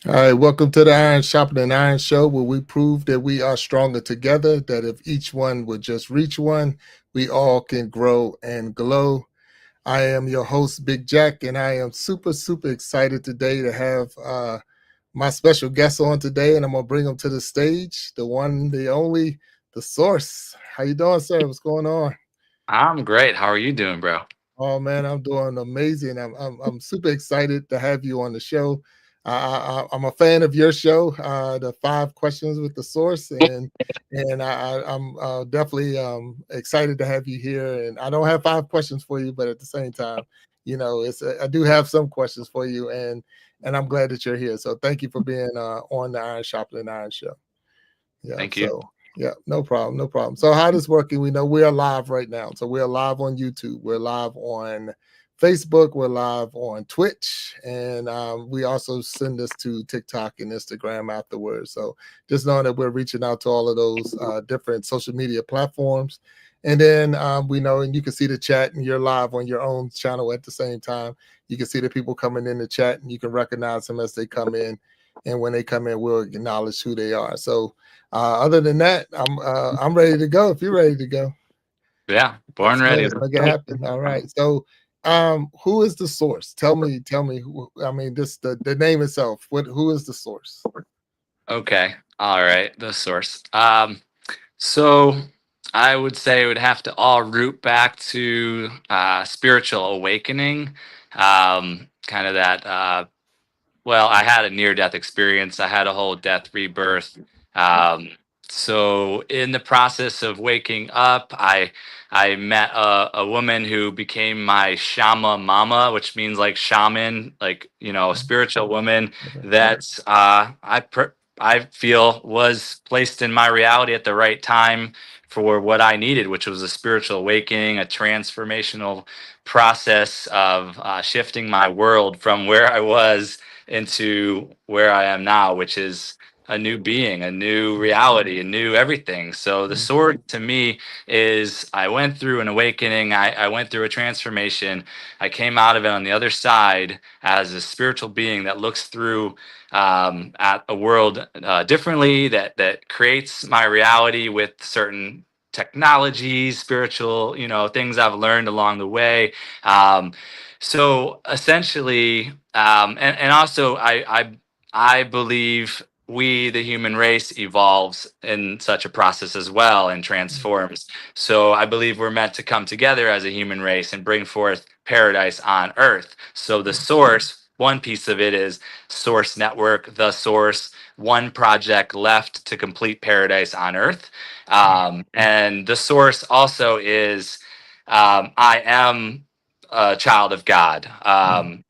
All right, welcome to the Iron Sharpening Iron Show, where we prove that we are stronger together, that if each one would just reach one, we all can grow and glow. I am your host, Big Jack, and I am super, super excited today to have my special guest on today, and I'm going to bring him to the stage, the one, the only, the source. How you doing, sir? What's going on? I'm great. How are you doing, bro? Oh man, I'm doing amazing. I'm super excited to have you on the show. I'm a fan of your show, the 5 questions with the source, and I'm definitely excited to have you here. And I don't have 5 questions for you, but at the same time, I do have some questions for you, and I'm glad that you're here. So thank you for being on the Iron Sharpening Iron show. Yeah. Thank you. So yeah, no problem, no problem. So how this working? We know we are live right now. So we're live on YouTube. We're live on Facebook. We're live on Twitch, and we also send this to TikTok and Instagram afterwards. So just knowing that we're reaching out to all of those different social media platforms. And then we know, and you can see the chat, and you're live on your own channel at the same time. You can see the people coming in the chat, and you can recognize them as they come in. And when they come in, we'll acknowledge who they are. So other than that, I'm ready to go. If you're ready to go, Yeah, born let's go. ready. Let's make it happen. All right. So, who is the source? Tell me. Who, I mean, this the name itself. Who is the source? Okay. All right. The source. So I would say it would have to all root back to spiritual awakening. Kind of that. Well, I had a near-death experience. I had a whole death rebirth. Um, so in the process of waking up, I met a woman who became my shama mama, which means like shaman, like a spiritual woman that I feel was placed in my reality at the right time for what I needed, which was a spiritual awakening, a transformational process of shifting my world from where I was into where I am now, which is a new being, a new reality, a new everything. So the sword to me is I went through an awakening, I went through a transformation. I came out of it on the other side as a spiritual being that looks through at a world differently, that creates my reality with certain technologies, spiritual, things I've learned along the way. So essentially, and also I believe we, the human race, evolves in such a process as well and transforms. So I believe we're meant to come together as a human race and bring forth paradise on earth. So the source, one piece of it is Source Network, the source, one project left to complete paradise on earth. And the source also is I am a child of God.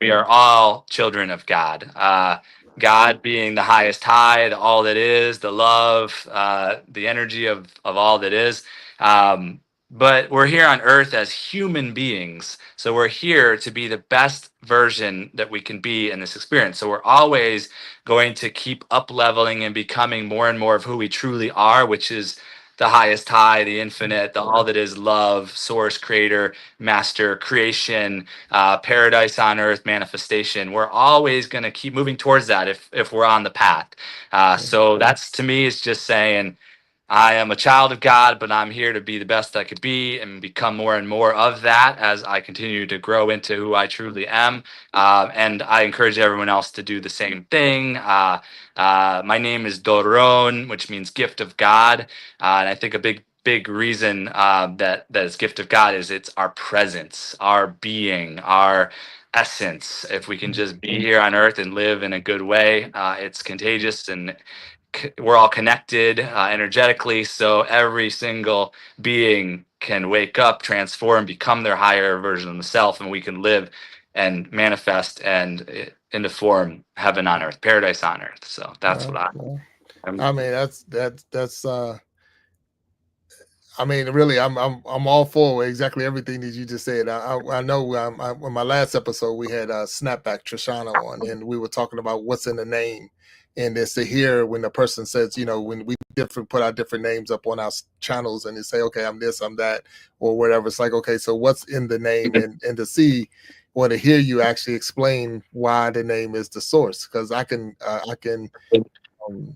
We are all children of God. God being the highest high, the all that is, the love, the energy of all that is. But we're here on earth as human beings. So we're here to be the best version that we can be in this experience. So we're always going to keep up leveling and becoming more and more of who we truly are, which is the highest high, the infinite, the all that is love, source, creator, master, creation, paradise on earth, manifestation. We're always going to keep moving towards that if we're on the path. So that's, to me, is just saying I am a child of God, but I'm here to be the best I could be and become more and more of that as I continue to grow into who I truly am. And I encourage everyone else to do the same thing. My name is Doron, which means gift of God. And I think a big reason that it's gift of God is it's our presence, our being, our essence. If we can just be here on earth and live in a good way, it's contagious and we're all connected energetically. So every single being can wake up, transform, become their higher version of themselves, and we can live and manifest and into form heaven on earth, paradise on earth. So that's what Well, I'm. I mean, that's. I mean, really, I'm all for exactly everything that you just said. I know on my last episode we had Snapback Trishana on, and we were talking about what's in the name, and it's to hear when the person says, when we different put our different names up on our channels, and they say, okay, I'm this, I'm that, or whatever. It's like, okay, so what's in the name, and to see want to hear you actually explain why the name is the source, because I can um,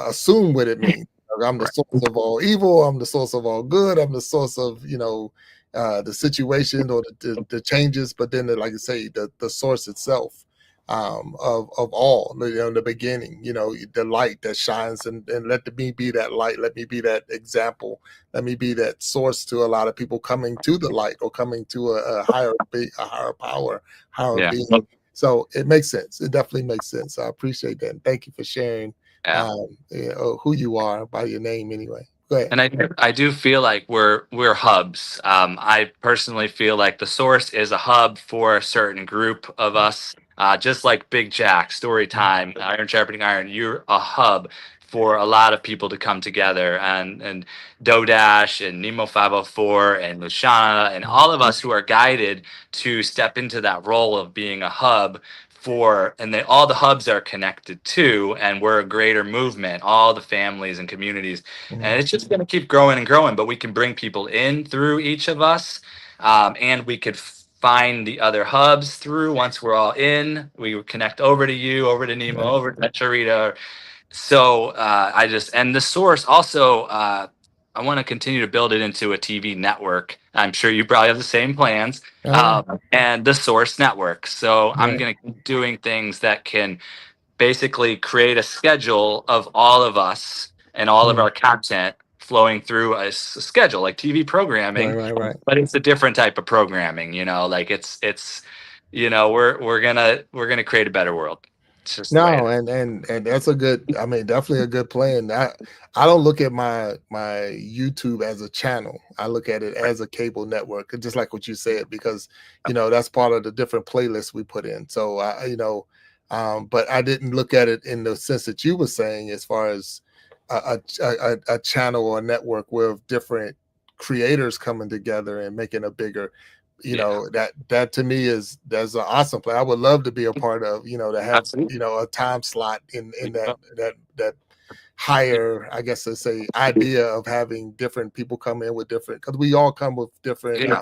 assume what it means. Like, I'm the Right. source of all evil. I'm the source of all good. I'm the source of the situation or the changes. But then, like I say, the source itself of all, the beginning. The light that shines, and let me be that light. Let me be that example. Let me be that source to a lot of people coming to the light or coming to a higher power, higher Yeah. being. So it makes sense. It definitely makes sense. I appreciate that. And thank you for sharing Yeah. who you are by your name anyway. Go ahead. And I do feel like we're hubs. I personally feel like the source is a hub for a certain group of us. Just like Big Jack, Storytime, Iron Sharpening Iron, you're a hub for a lot of people to come together. And Dodash and Nemo 504 and Luciana and all of us who are guided to step into that role of being a hub for, and all the hubs are connected to, and we're a greater movement, all the families and communities, and Mhm. it's just going to keep growing and growing. But we can bring people in through each of us, and we could find the other hubs through. Once we're all in, we would connect over to you, over to Nemo, Right. over to Charita. So I just, and the source also, I want to continue to build it into a TV network. I'm sure you probably have the same plans. Oh yeah. And the source network. So I'm Right. going to keep doing things that can basically create a schedule of all of us and all of Mm. our content flowing through a schedule like TV Right. programming, Right. Right. but it's a different type of programming, like it's we're gonna create a better world. It's just the way it No, is. and that's a good. I mean, definitely a good plan. I don't look at my YouTube as a channel. I look at it as a cable network, just like what you said, because that's part of the different playlists we put in. So but I didn't look at it in the sense that you were saying, as far as a channel or a network with different creators coming together and making a bigger, Yeah, that to me that's an awesome play. I would love to be a part of, to have, absolutely. a time slot in that Yeah. higher, I guess, to say, idea of having different people come in with different, because we all come with different Yeah.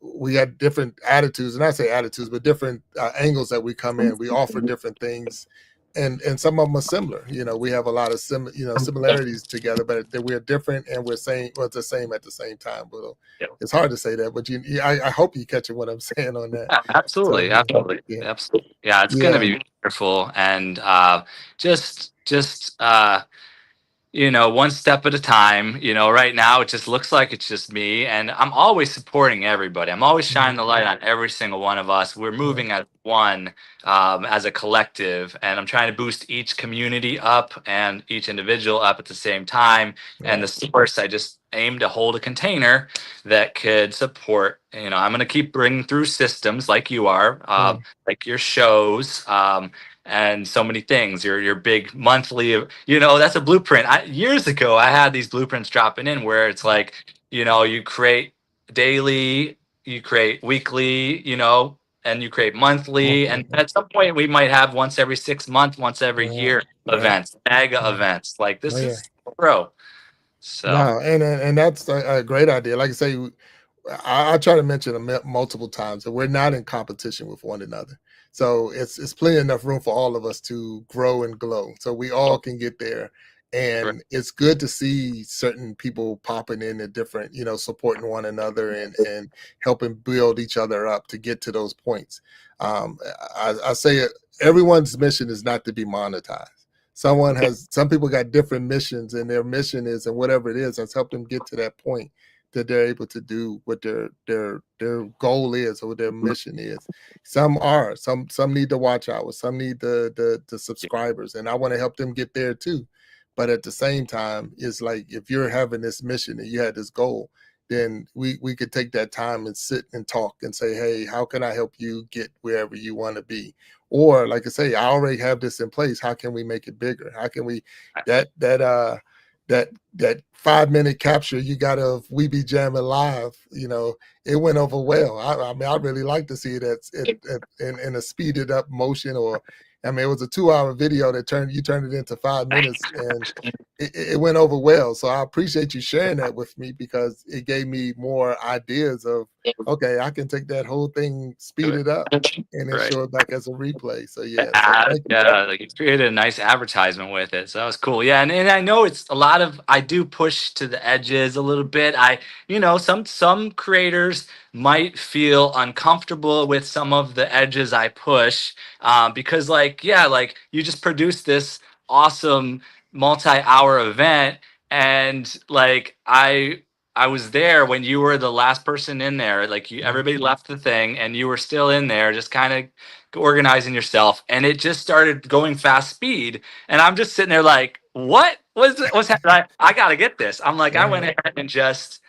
we got different attitudes, and I say attitudes, but different angles that we come in. We offer different things, and some of them are similar. We have a lot of similarities together, but we're different, and we're saying, well, it's the same at the same time. But Yeah. it's hard to say that. But I hope you catching what I'm saying on that. Yeah, So absolutely, absolutely, yeah, absolutely. Yeah, it's gonna yeah, be wonderful, and just one step at a time. Right now it just looks like it's just me, and I'm always supporting everybody. I'm always shining mhm, the light on every single one of us. We're right, moving as one, as a collective, and I'm trying to boost each community up and each individual up at the same time. And right, the source, I just aim to hold a container that could support. I'm going to keep bringing through systems like you are, mm, like your shows. And so many things. Your big monthly, that's a blueprint. Years ago, I had these blueprints dropping in where it's like, you create daily, you create weekly, and you create monthly, and mhm, at some point we might have once every 6 months, once every right, year right. events, mega Mm. events. Like Oh this yeah. is pro. So No, and that's a great idea. Like I say, I try to mention multiple times that we're not in competition with one another. So it's plenty enough room for all of us to grow and glow. So we all can get there. correct. And it's good to see certain people popping in at different, supporting one another and helping build each other up to get to those points. I say it, everyone's mission is not to be monetized. Some people got different missions, and their mission is, and whatever it is, has helped them get to that point that they're able to do what their goal is or what their mission is. Some need the watch hours, some need the subscribers, and I want to help them get there too. But at the same time, it's like, if you're having this mission and you had this goal, then we could take that time and sit and talk and say, hey, how can I help you get wherever you want to be? Or, like I say, I already have this in place. How can we make it bigger? How can we that that uh that 5 minute capture you got of We Be Jamming Live, it went over well. I mean, I really like to see it in a speeded up motion, or I mean, it was a 2-hour video that you turned it into 5 minutes, and it went over well. So I appreciate you sharing that with me, because it gave me more ideas of, okay, I can take that whole thing, speed it up, and then Right. show it back as a replay. So yeah, so thank you. Yeah, like you created a nice advertisement with it. So that was cool. Yeah, and I know it's a lot of I do push to the edges a little bit. Some creators might feel uncomfortable with some of the edges I push, because like you just produced this awesome multi-hour event, and like I was there when you were the last person in there. Like everybody left the thing, and you were still in there, just kind of organizing yourself, and it just started going fast speed, and I'm just sitting there like, what's happening? I gotta get this. I'm like, I went Right, ahead and just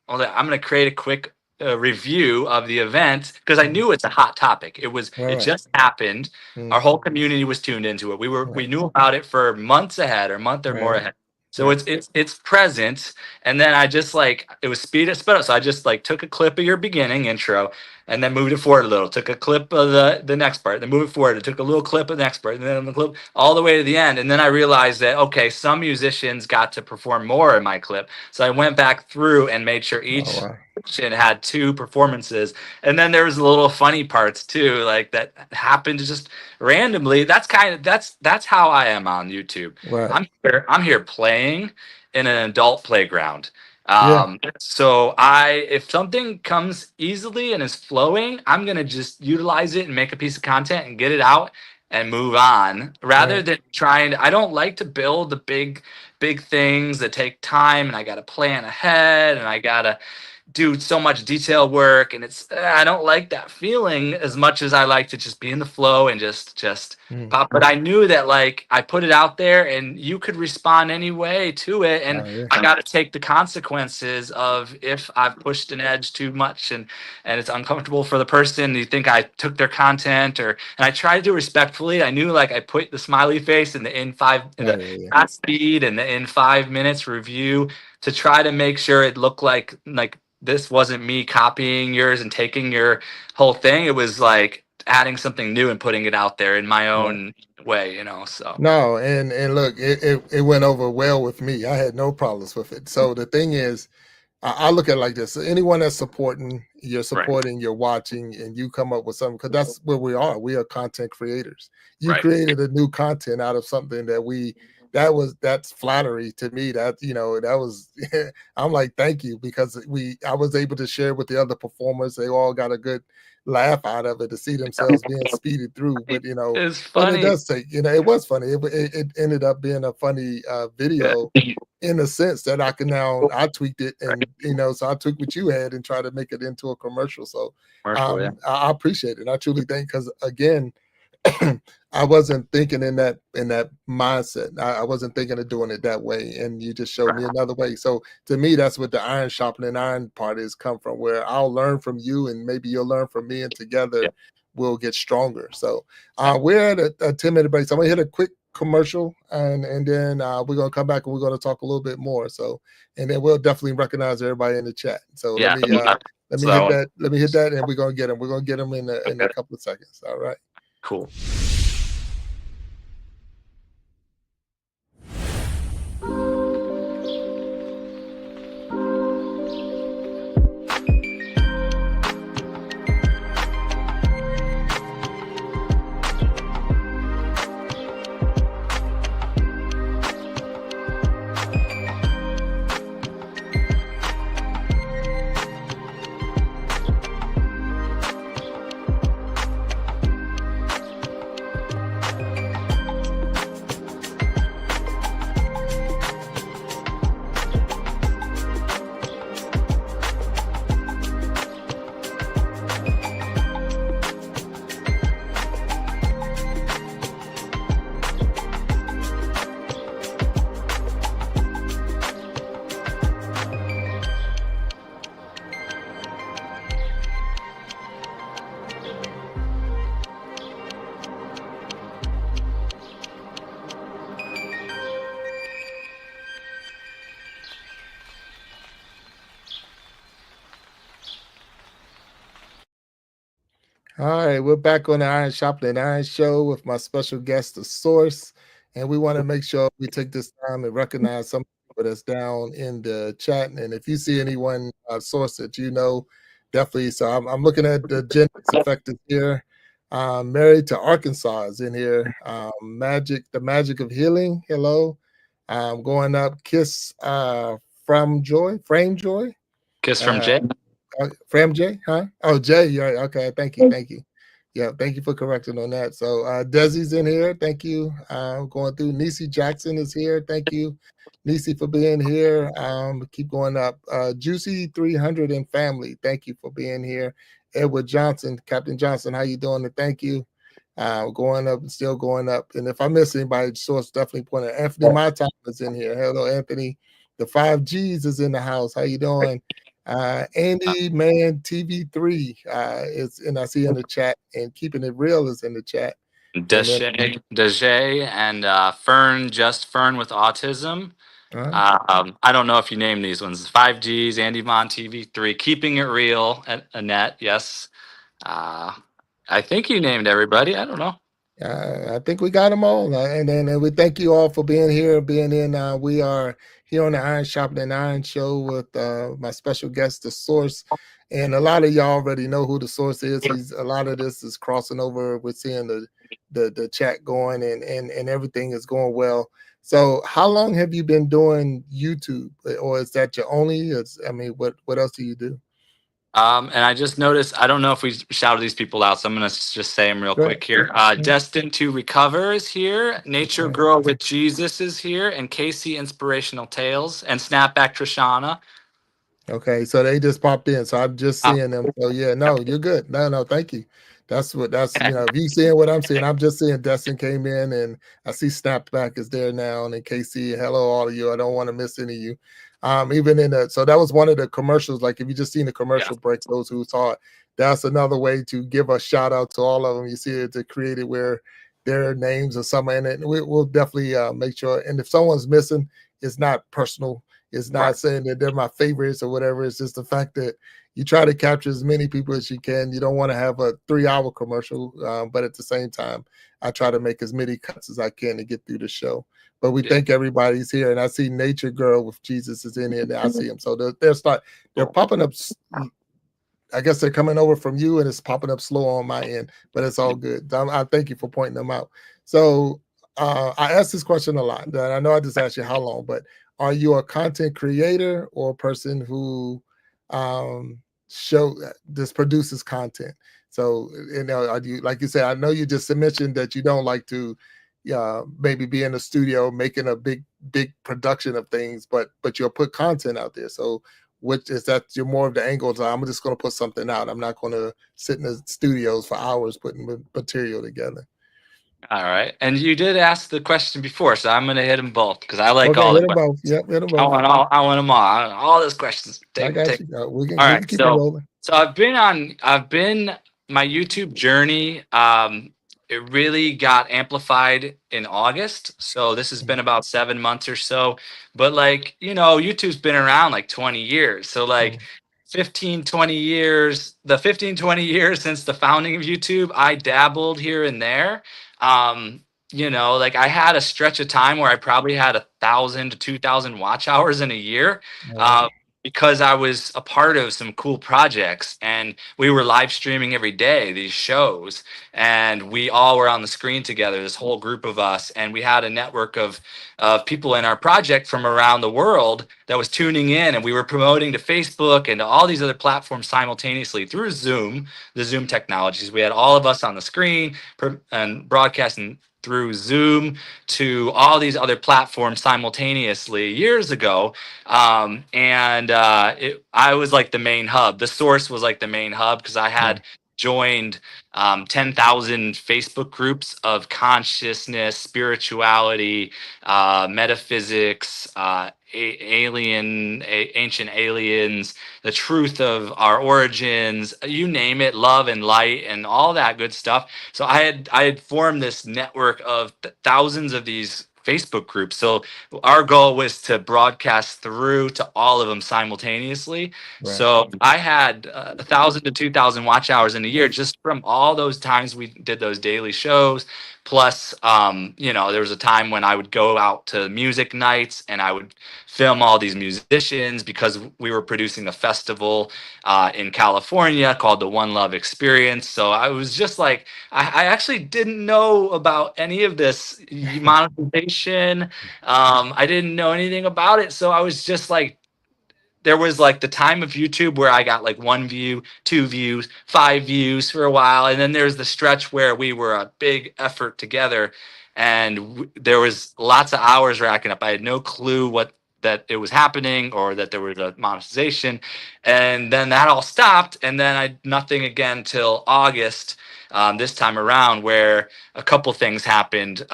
hold on, I'm gonna create a quick review of the event, because I knew it's a hot topic. It right, just happened. Our mm, whole community was tuned into it. We right, knew about it for months ahead, or month or more right, ahead. So right, it's present. And then I just like, it was sped up. So I just like took a clip of your beginning intro, and then moved it forward a little. Took a clip of the next part, then moved it forward. It took a little clip of the next part, and then the clip all the way to the end. And then I realized that, okay, some musicians got to perform more in my clip. So I went back through and made sure oh each wow, musician had 2 performances. And then there was little funny parts too, like that happened just randomly. That's how I am on YouTube. right, I'm here playing in an adult playground. yeah, So if something comes easily and is flowing, I'm gonna just utilize it and make a piece of content and get it out and move on, rather right, than I don't like to build the big things that take time, and I gotta plan ahead, and I gotta do so much detail work, and I don't like that feeling as much as I like to just be in the flow and just mm, pop. But I knew that like I put it out there and you could respond any way to it, and oh yeah, I got to take the consequences of if I've pushed an edge too much, and it's uncomfortable for the person. You think I took their content, and I try to do respectfully. I knew like I put the smiley face in the in oh the yeah, yeah, fast speed and the in 5 minutes review, to try to make sure it looked like this wasn't me copying yours and taking your whole thing. It was like adding something new and putting it out there in my right. own way. So No, and look, it went over well with me. I had no problems with it. So the thing is, I look at it like this: so anyone that's right, you're watching, and you come up with something, because that's where we are. We are content creators. You right, created a new content out of something that's flattery to me. That that was I'm like, thank you, because I was able to share with the other performers. They all got a good laugh out of it, to see themselves being speeded through. it's But it funny. does take, it was funny. It ended up being a funny Yeah, video, in a sense that I tweaked it, and so I tweaked what you had and try to make it into a commercial. So commercial. Yeah, I appreciate it. I truly think, because again, I wasn't thinking in that mindset. I wasn't thinking of doing it that way, and you just showed me another way. So to me, that's what the iron sharpening iron part is come from, where I'll learn from you, and maybe you'll learn from me, and yeah, together we'll get stronger. So we're at a 10-minute break. So I'm gonna hit a quick commercial, and then we're gonna come back, and we're gonna talk a little bit more. So, and then we'll definitely recognize everybody in the chat. So let yeah. me let me So that hit one, that. Let me hit that, and we're gonna get them. We're gonna get them in a couple of seconds. All right. cool. All right, we're back on the Iron Shopping and Iron Show with my special guest, the Source, and we want to make sure we take this time and recognize some people that's down in the chat. And if you see anyone, Source, that you know, definitely. So I'm looking at the Gen X Effective here. Married to Arkansas is in here. The Magic of Healing. Hello. Going up. Kiss Frame Joy. Kiss from Uh, Jay. Fram J, huh? Oh, Jay, you're right. Okay, thank you, thank you. Yeah, thank you for correcting on that. So Desi's in here. Thank you. Going through. Nisi Jackson is here. Thank you, Nisi, for being here. Keep going up. Juicy 300 and family. Thank you for being here. Edward Johnson, Captain Johnson, how you doing? And thank you. Going up and still going up. And if I miss anybody, source definitely point out. Anthony My Time is in here. Hello, Anthony. The 5Gs is in the house. How you doing? Andy Man TV3 is, and I see in the chat, and Keeping It Real is in the chat. And then Dejay and Fern, just Fern with autism. uh, I don't know if you named these ones. 5Gs, Andy Mon TV3, Keeping It Real, Annette, yes. Uh, I think you named everybody. I don't know. I think we got them all. And we thank you all for being here, being in. We are here on the Iron Shopping and Iron Show with my special guest, The Source. And a lot of y'all already know who The Source is. A lot of this is crossing over. We're seeing the chat going, and everything is going well. So how long have you been doing YouTube? Or is that your only? What else do you do? And I just noticed, I don't know if we shouted these people out, so I'm going to just say them real Right. quick here. Destined to Recover is here. Nature Right. Girl with Jesus is here. And Casey Inspirational Tales. And Snapback Trishana. Okay, so they just popped in, so I'm just Uh, seeing them. So yeah, no, you're good. No, thank you. That's if you seeing what I'm seeing, I'm just seeing Destin came in, and I see Snapback is there now, and then Casey, hello all of you. I don't want to miss any of you. Even in the so that was one of the commercials. Like if you just seen the yeah. commercial break, those who saw it, that's another way to give a shout out to all of them. You see it to create it where their names or something in it. And we'll definitely make sure. And if someone's missing, it's not personal. It's not saying that they're my favorites or whatever. It's just the fact that you try to capture as many people as you can. You don't want to have a 3-hour commercial, but at the same time, I try to make as many cuts as I can to get through the show. But we thank everybody's here, and I see Nature Girl with Jesus is in here. And I see them, so they're popping up. I guess they're coming over from you, and it's popping up slow on my end, but it's all good. I thank you for pointing them out. So I ask this question a lot. And I know I just asked you how long, but are you a content creator or a person who just produces content? So are you, like you said, I know you just mentioned that you don't like to maybe be in the studio making a big production of things, but you'll put content out there. So which is that you're more of the angles. I'm just going to put something out. I'm not going to sit in the studios for hours putting material together. All right. And you did ask the question before, so I'm going to hit them both because I like Okay, all hit the them questions. both. Yep, hit them I both. want them all. All those questions. I Take, got take. you. We All can right. keep it rolling. So I've been my YouTube journey. It really got amplified in August. So this has been about 7 months or so. But like, YouTube's been around like 20 years. So like 15, 20 years, the 15, 20 years since the founding of YouTube, I dabbled here and there. Like I had a stretch of time where I probably had 1,000 to 2,000 watch hours in a year. Wow. Because I was a part of some cool projects and we were live streaming every day, these shows, and we all were on the screen together, this whole group of us. And we had a network of people in our project from around the world that was tuning in, and we were promoting to Facebook and to all these other platforms simultaneously through Zoom, the Zoom technologies. We had all of us on the screen and broadcasting through Zoom to all these other platforms simultaneously years ago. I was like the main hub. The Source was like the main hub because I had joined 10,000 Facebook groups of consciousness, spirituality, metaphysics, ancient aliens, the truth of our origins, you name it, love and light, and all that good stuff. So I had formed this network of thousands of these Facebook groups. So our goal was to broadcast through to all of them simultaneously. Right. So I had 1,000 to 2,000 watch hours in a year just from all those times we did those daily shows. Plus, there was a time when I would go out to music nights and I would film all these musicians because we were producing a festival in California called the One Love Experience. So I was just like, I actually didn't know about any of this monetization. I didn't know anything about it. So I was just like, there was like the time of YouTube where I got like 1 view, 2 views, 5 views for a while. And then there's the stretch where we were a big effort together and there was lots of hours racking up. I had no clue that it was happening or that there was a monetization. And then that all stopped. And then I nothing again till August this time around where a couple things happened.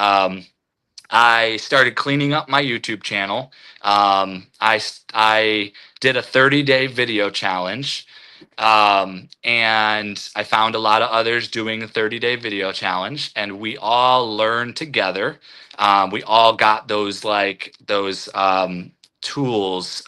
I started cleaning up my YouTube channel. I did a 30-day video challenge, and I found a lot of others doing a 30-day video challenge, and we all learned together. We all got those tools,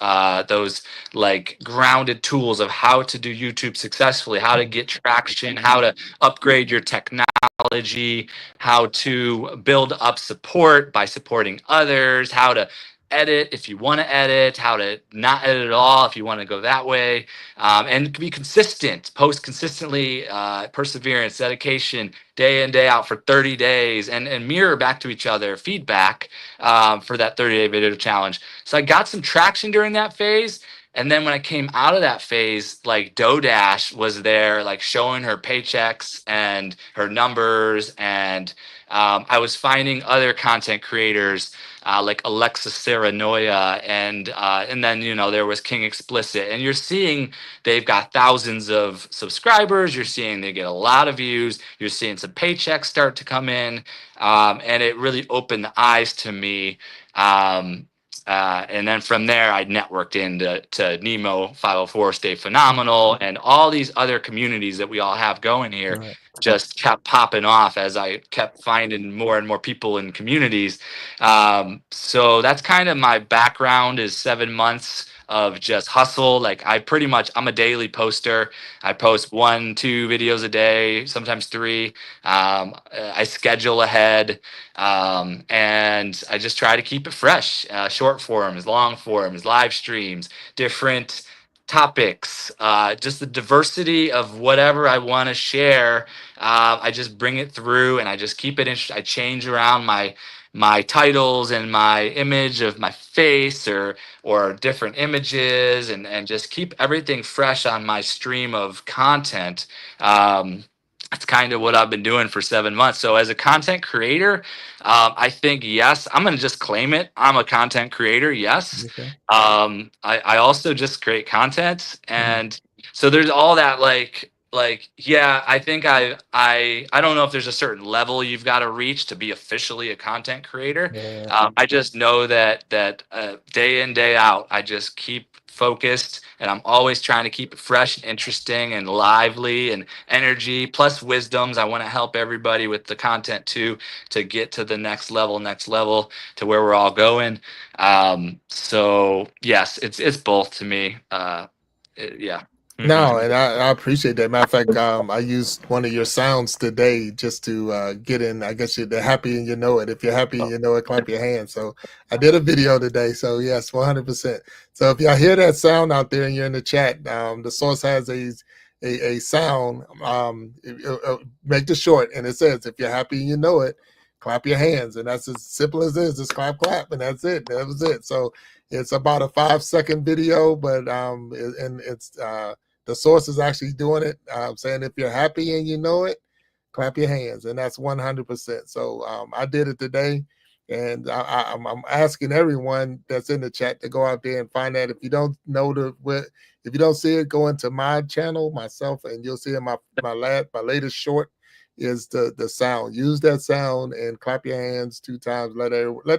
those like grounded tools of how to do YouTube successfully, how to get traction, how to upgrade your technology, how to build up support by supporting others, how to edit if you want to edit, how to not edit at all if you want to go that way, and be consistent, post consistently, perseverance, dedication, day in, day out for 30 days, and mirror back to each other feedback for that 30-day video challenge. So I got some traction during that phase. And then when I came out of that phase, like DoDash was there, like showing her paychecks and her numbers. And I was finding other content creators like Alexis Saranoia. And then, there was King Explicit. And you're seeing they've got thousands of subscribers. You're seeing they get a lot of views. You're seeing some paychecks start to come in. And it really opened the eyes to me. And then from there, I networked into Nemo 504, Stay Phenomenal, and all these other communities that we all have going here. Right. Just kept popping off as I kept finding more and more people in communities. So that's kind of my background is 7 months of just hustle. Like I'm a daily poster. I post 1, 2 videos a day, sometimes 3. I schedule ahead. And I just try to keep it fresh, short forms, long forms, live streams, different topics, just the diversity of whatever I want to share. I just bring it through and I just keep it interesting. I change around my titles and my image of my face or different images and just keep everything fresh on my stream of content. That's kind of what I've been doing for 7 months. So as a content creator, I think, yes, I'm going to just claim it. I'm a content creator. Yes. Okay. I also just create content. Mhm. And so there's all that yeah, I think I don't know if there's a certain level you've got to reach to be officially a content creator. Yeah. I just know that day in, day out, I just keep focused and I'm always trying to keep it fresh and interesting and lively and energy plus wisdoms. I want to help everybody with the content too to get to the next level to where we're all going. So yes, it's both to me. Yeah. No, and I appreciate that. Matter of fact, I used one of your sounds today just to get in. I guess you're happy and you know it. If you're happy and you know it, clap your hands. So I did a video today. So yes, 100%. So if y'all hear that sound out there and you're in the chat, the source has a sound. Make the short, and it says, "If you're happy and you know it, clap your hands." And that's as simple as this. Just clap, clap, and that's it. That was it. So it's about a 5-second video, but and it's the source is actually doing it, saying if you're happy and you know it, clap your hands, and that's 100%. So I did it today, and I'm asking everyone that's in the chat to go out there and find that. If you don't know if you don't see it, go into my channel myself, and you'll see in my latest short is the sound. Use that sound and clap your hands 2 times. Let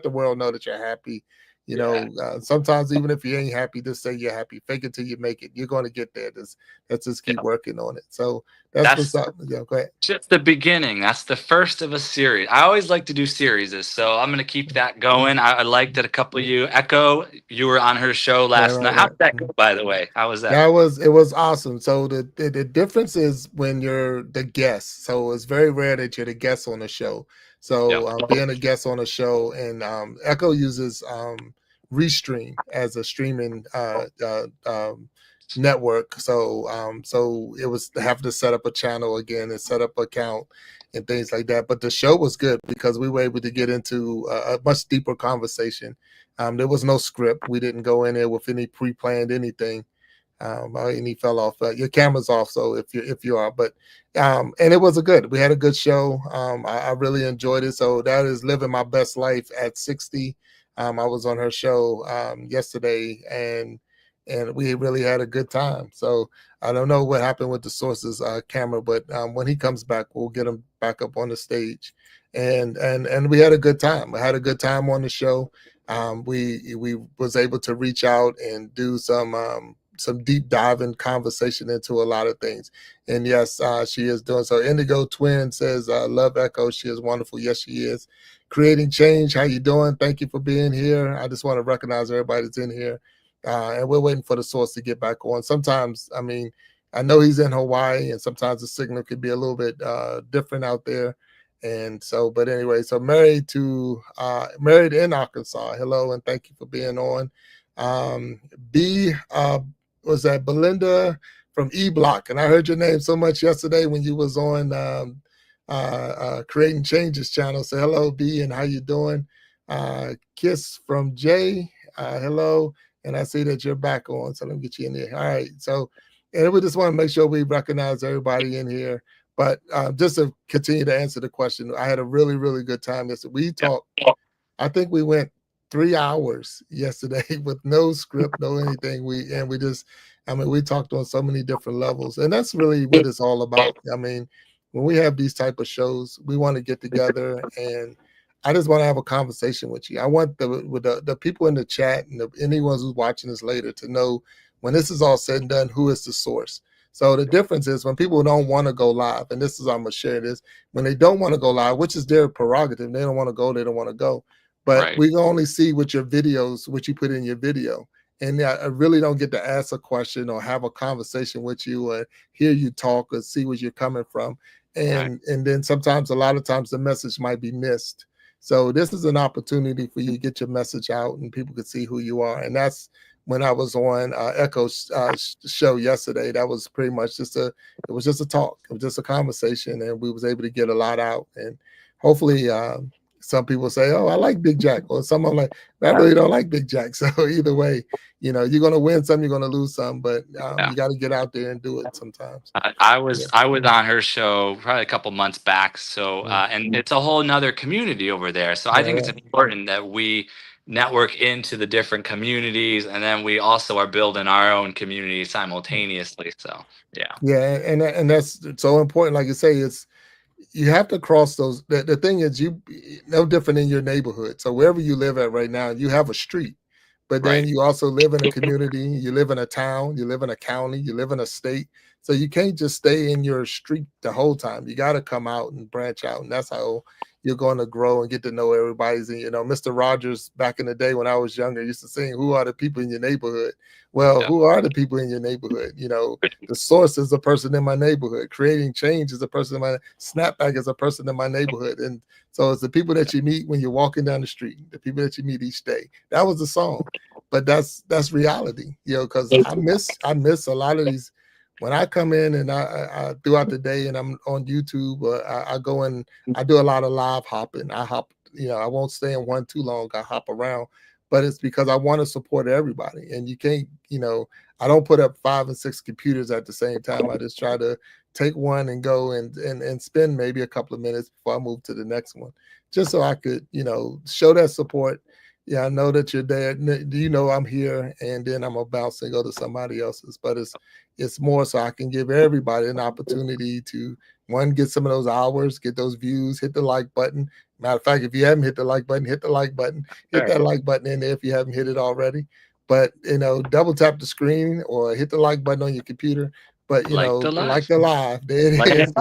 the world know that you're happy You Yeah. know, sometimes even if you ain't happy, just say you're happy. Fake it till you make it. You're going to get there. Let's just keep Yeah. working on it. So that's what's That's up. Yeah, go ahead. just the beginning. That's the first of a series. I always like to do series, so I'm gonna keep that going. I liked that a couple of you. Echo, you were on her show Right, last right, night. How right. did that go, by the way? How was that? That was it was awesome. So the difference is when you're the guest. So it's very rare that you're the guest on a show. Yep. So being a guest on a show, and Echo uses Restream as a streaming network. So it was have to set up a channel again and set up an account and things like that. But the show was good because we were able to get into a much deeper conversation. There was no script. We didn't go in there with any pre-planned anything. And he fell off. Your camera's off, so if you are, but and it was a good. We had a good show. I really enjoyed it. So that is living my best life at 60. I was on her show yesterday, and we really had a good time. So I don't know what happened with the sources camera, but when he comes back, we'll get him back up on the stage, and we had a good time. I had a good time on the show. We was able to reach out and do some deep diving conversation into a lot of things. And yes, she is doing so. Indigo Twin says, "Love Echo. She is wonderful. Yes, she is. Creating change. How you doing? Thank you for being here. I just want to recognize everybody that's in here, and we're waiting for the source to get back on. Sometimes, I mean, I know he's in Hawaii, and sometimes the signal could be a little bit different out there. And so, but anyway, so married in Arkansas. Hello, and thank you for being on. B was that Belinda from E Block, and I heard your name so much yesterday when you was on Creating Changes channel. So hello, B, and how you doing? Kiss from Jay. Hello, and I see that you're back on. So let me get you in there. All right. So, and we just want to make sure we recognize everybody in here. But just to continue to answer the question, I had a really, really good time yesterday. We Yep. talked. I think we went 3 hours yesterday with no script, no anything. We just, I mean, we talked on so many different levels, and that's really what it's all about. I mean, when we have these type of shows, we want to get together, and I just want to have a conversation with you. I want the people in the chat and anyone who's watching this later to know when this is all said and done, who is the source. So the difference is when people don't want to go live, and this is I'm gonna share this, when they don't want to go live, which is their prerogative, they don't want to go, they don't want to go. But Right. we can only see what your videos, what you put in your video. And I really don't get to ask a question or have a conversation with you or hear you talk or see where you're coming from. Right. And then sometimes a lot of times the message might be missed. So this is an opportunity for you to get your message out and people can see who you are. And that's when I was on Echo's show yesterday. That was pretty much it was just a talk. It was just a conversation, and we was able to get a lot out. And hopefully, some people say, "Oh, I like Big Jack," or some are like, "I really don't like Big Jack." So either way, you're gonna win some, you're gonna lose some, but Yeah. you got to get out there and do it sometimes. I Yeah. was I was on her show probably a couple months back. So Mm. and it's a whole nother community over there. So I Right, think it's right. important that we network into the different communities, and then we also are building our own community simultaneously. So yeah. Yeah, and that's so important. Like you say, it's you have to cross those. The thing is, you no different in your neighborhood. So wherever you live at right now, you have a street, but then Right. you also live in a community. You live in a town. You live in a county. You live in a state. So you can't just stay in your street the whole time. You got to come out and branch out, and that's how you're going to grow and get to know everybody's. And Mr. Rogers back in the day when I was younger used to sing, "Who are the people in your neighborhood?" Well, Yeah. who are the people in your neighborhood? The source is a person in my neighborhood. Creating change is a person in my snapback is a person in my neighborhood. And so it's the people that you meet when you're walking down the street, the people that you meet each day. That was the song. But that's reality, because I miss a lot of these when I come in and I throughout the day and I'm on YouTube, I go and I do a lot of live hopping. I hop, I won't stay in one too long. I hop around, but it's because I want to support everybody. And you can't, I don't put up 5 and 6 computers at the same time. I just try to take one and go and spend maybe a couple of minutes before I move to the next one, just so I could, show that support. Yeah, I know that you're there. Do you know I'm here? And then I'm gonna bounce and go to somebody else's. But it's more so I can give everybody an opportunity to One, get some of those hours, get those views, hit the like button. Matter of fact, if you haven't hit the like button, hit the like button, hit Sure. that like button in there if you haven't hit it already. But double tap the screen or hit the like button on your computer. But Like the like live. the live, there it Like is.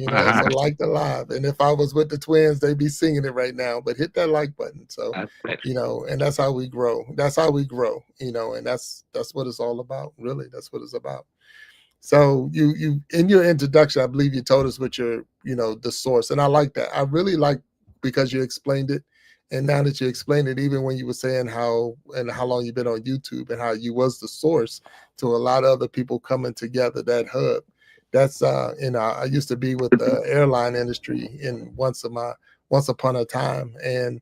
uh-huh. So like the live. And if I was with the twins, they'd be singing it right now. But hit that like button. So, That's it. and that's how we grow. That's how we grow. And that's what it's all about. Really, that's what it's about. So you in your introduction, I believe you told us what your the source, and I like that. I really like because you explained it, and now that you explained it, even when you were saying how long you've been on YouTube and how you was the source to a lot of other people coming together, that hub. That's I used to be with the airline industry in once upon a time, and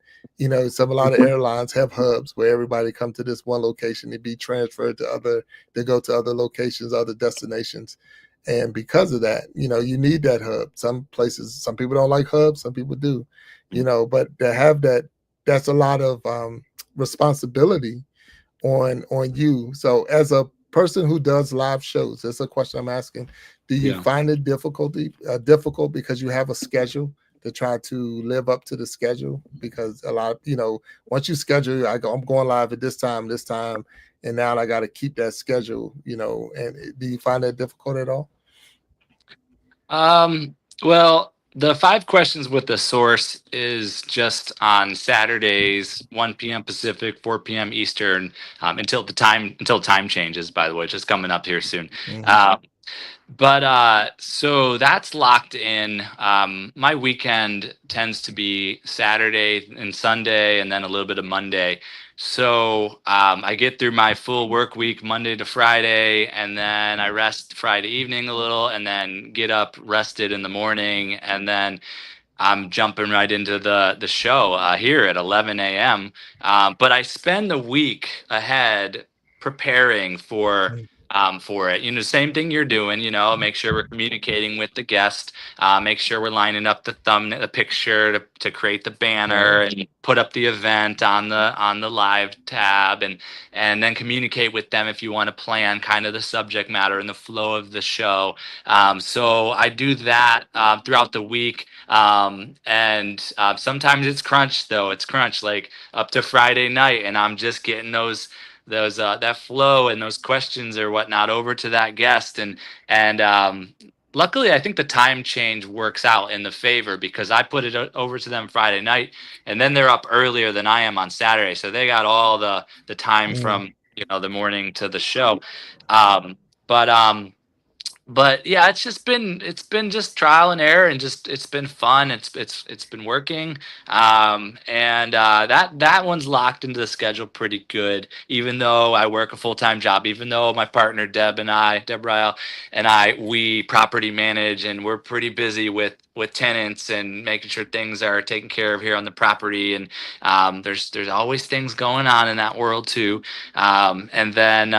some a lot of airlines have hubs where everybody come to this one location to be transferred to other, they go to other locations, other destinations. And because of that, you need that hub. Some places, some people don't like hubs, some people do, but to have that, that's a lot of responsibility on you. So as a person who does live shows, that's a question I'm asking. Do you Yeah. find it difficult because you have a schedule to try to live up to the schedule? Because a lot, once you schedule, I'm going live at this time, and now I got to keep that schedule. And do you find that difficult at all? Well, the five questions with the source is just on Saturdays, 1 p.m. Pacific, 4 p.m. Eastern, until time changes. By the way, just coming up here soon. Mhm. Um, but so that's locked in. My weekend tends to be Saturday and Sunday, and then a little bit of Monday. So I get through my full work week Monday to Friday, and then I rest Friday evening a little, and then get up rested in the morning, and then I'm jumping right into the show here at 11 a.m. But I spend the week ahead preparing for it. Same thing you're doing. Make sure we're communicating with the guest. Make sure we're lining up the picture to create the banner Right. and put up the event on the live tab, and then communicate with them if you want to plan kind of the subject matter and the flow of the show. So I do that throughout the week. And sometimes it's crunch though. It's crunch like up to Friday night, and I'm just getting those that flow and those questions or whatnot over to that guest. And luckily, I think the time change works out in the favor because I put it over to them Friday night, and then they're up earlier than I am on Saturday, so they got all the time Mm. from the morning to the show. Um, but yeah, it's been just trial and error, and just it's been fun. It's been working. And that one's locked into the schedule pretty good, even though I work a full-time job, even though my partner Deborah and I, we property manage, and we're pretty busy with tenants and making sure things are taken care of here on the property. And there's always things going on in that world too. And then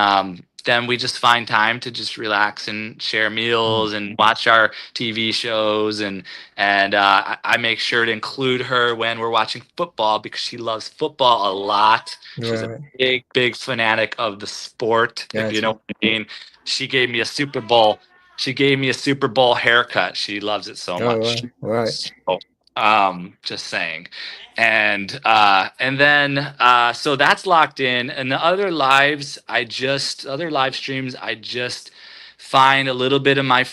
we just find time to just relax and share Mm. meals and watch our TV shows. And I make sure to include her when we're watching football because she loves football a lot. She's a Right. big fanatic of the sport, if you know Gotcha. what I mean. She gave me a Super Bowl. She gave me a Super Bowl haircut. She loves it so All much. right. Right. So, just saying. And then so that's locked in. And the other live streams, I just find a little bit of my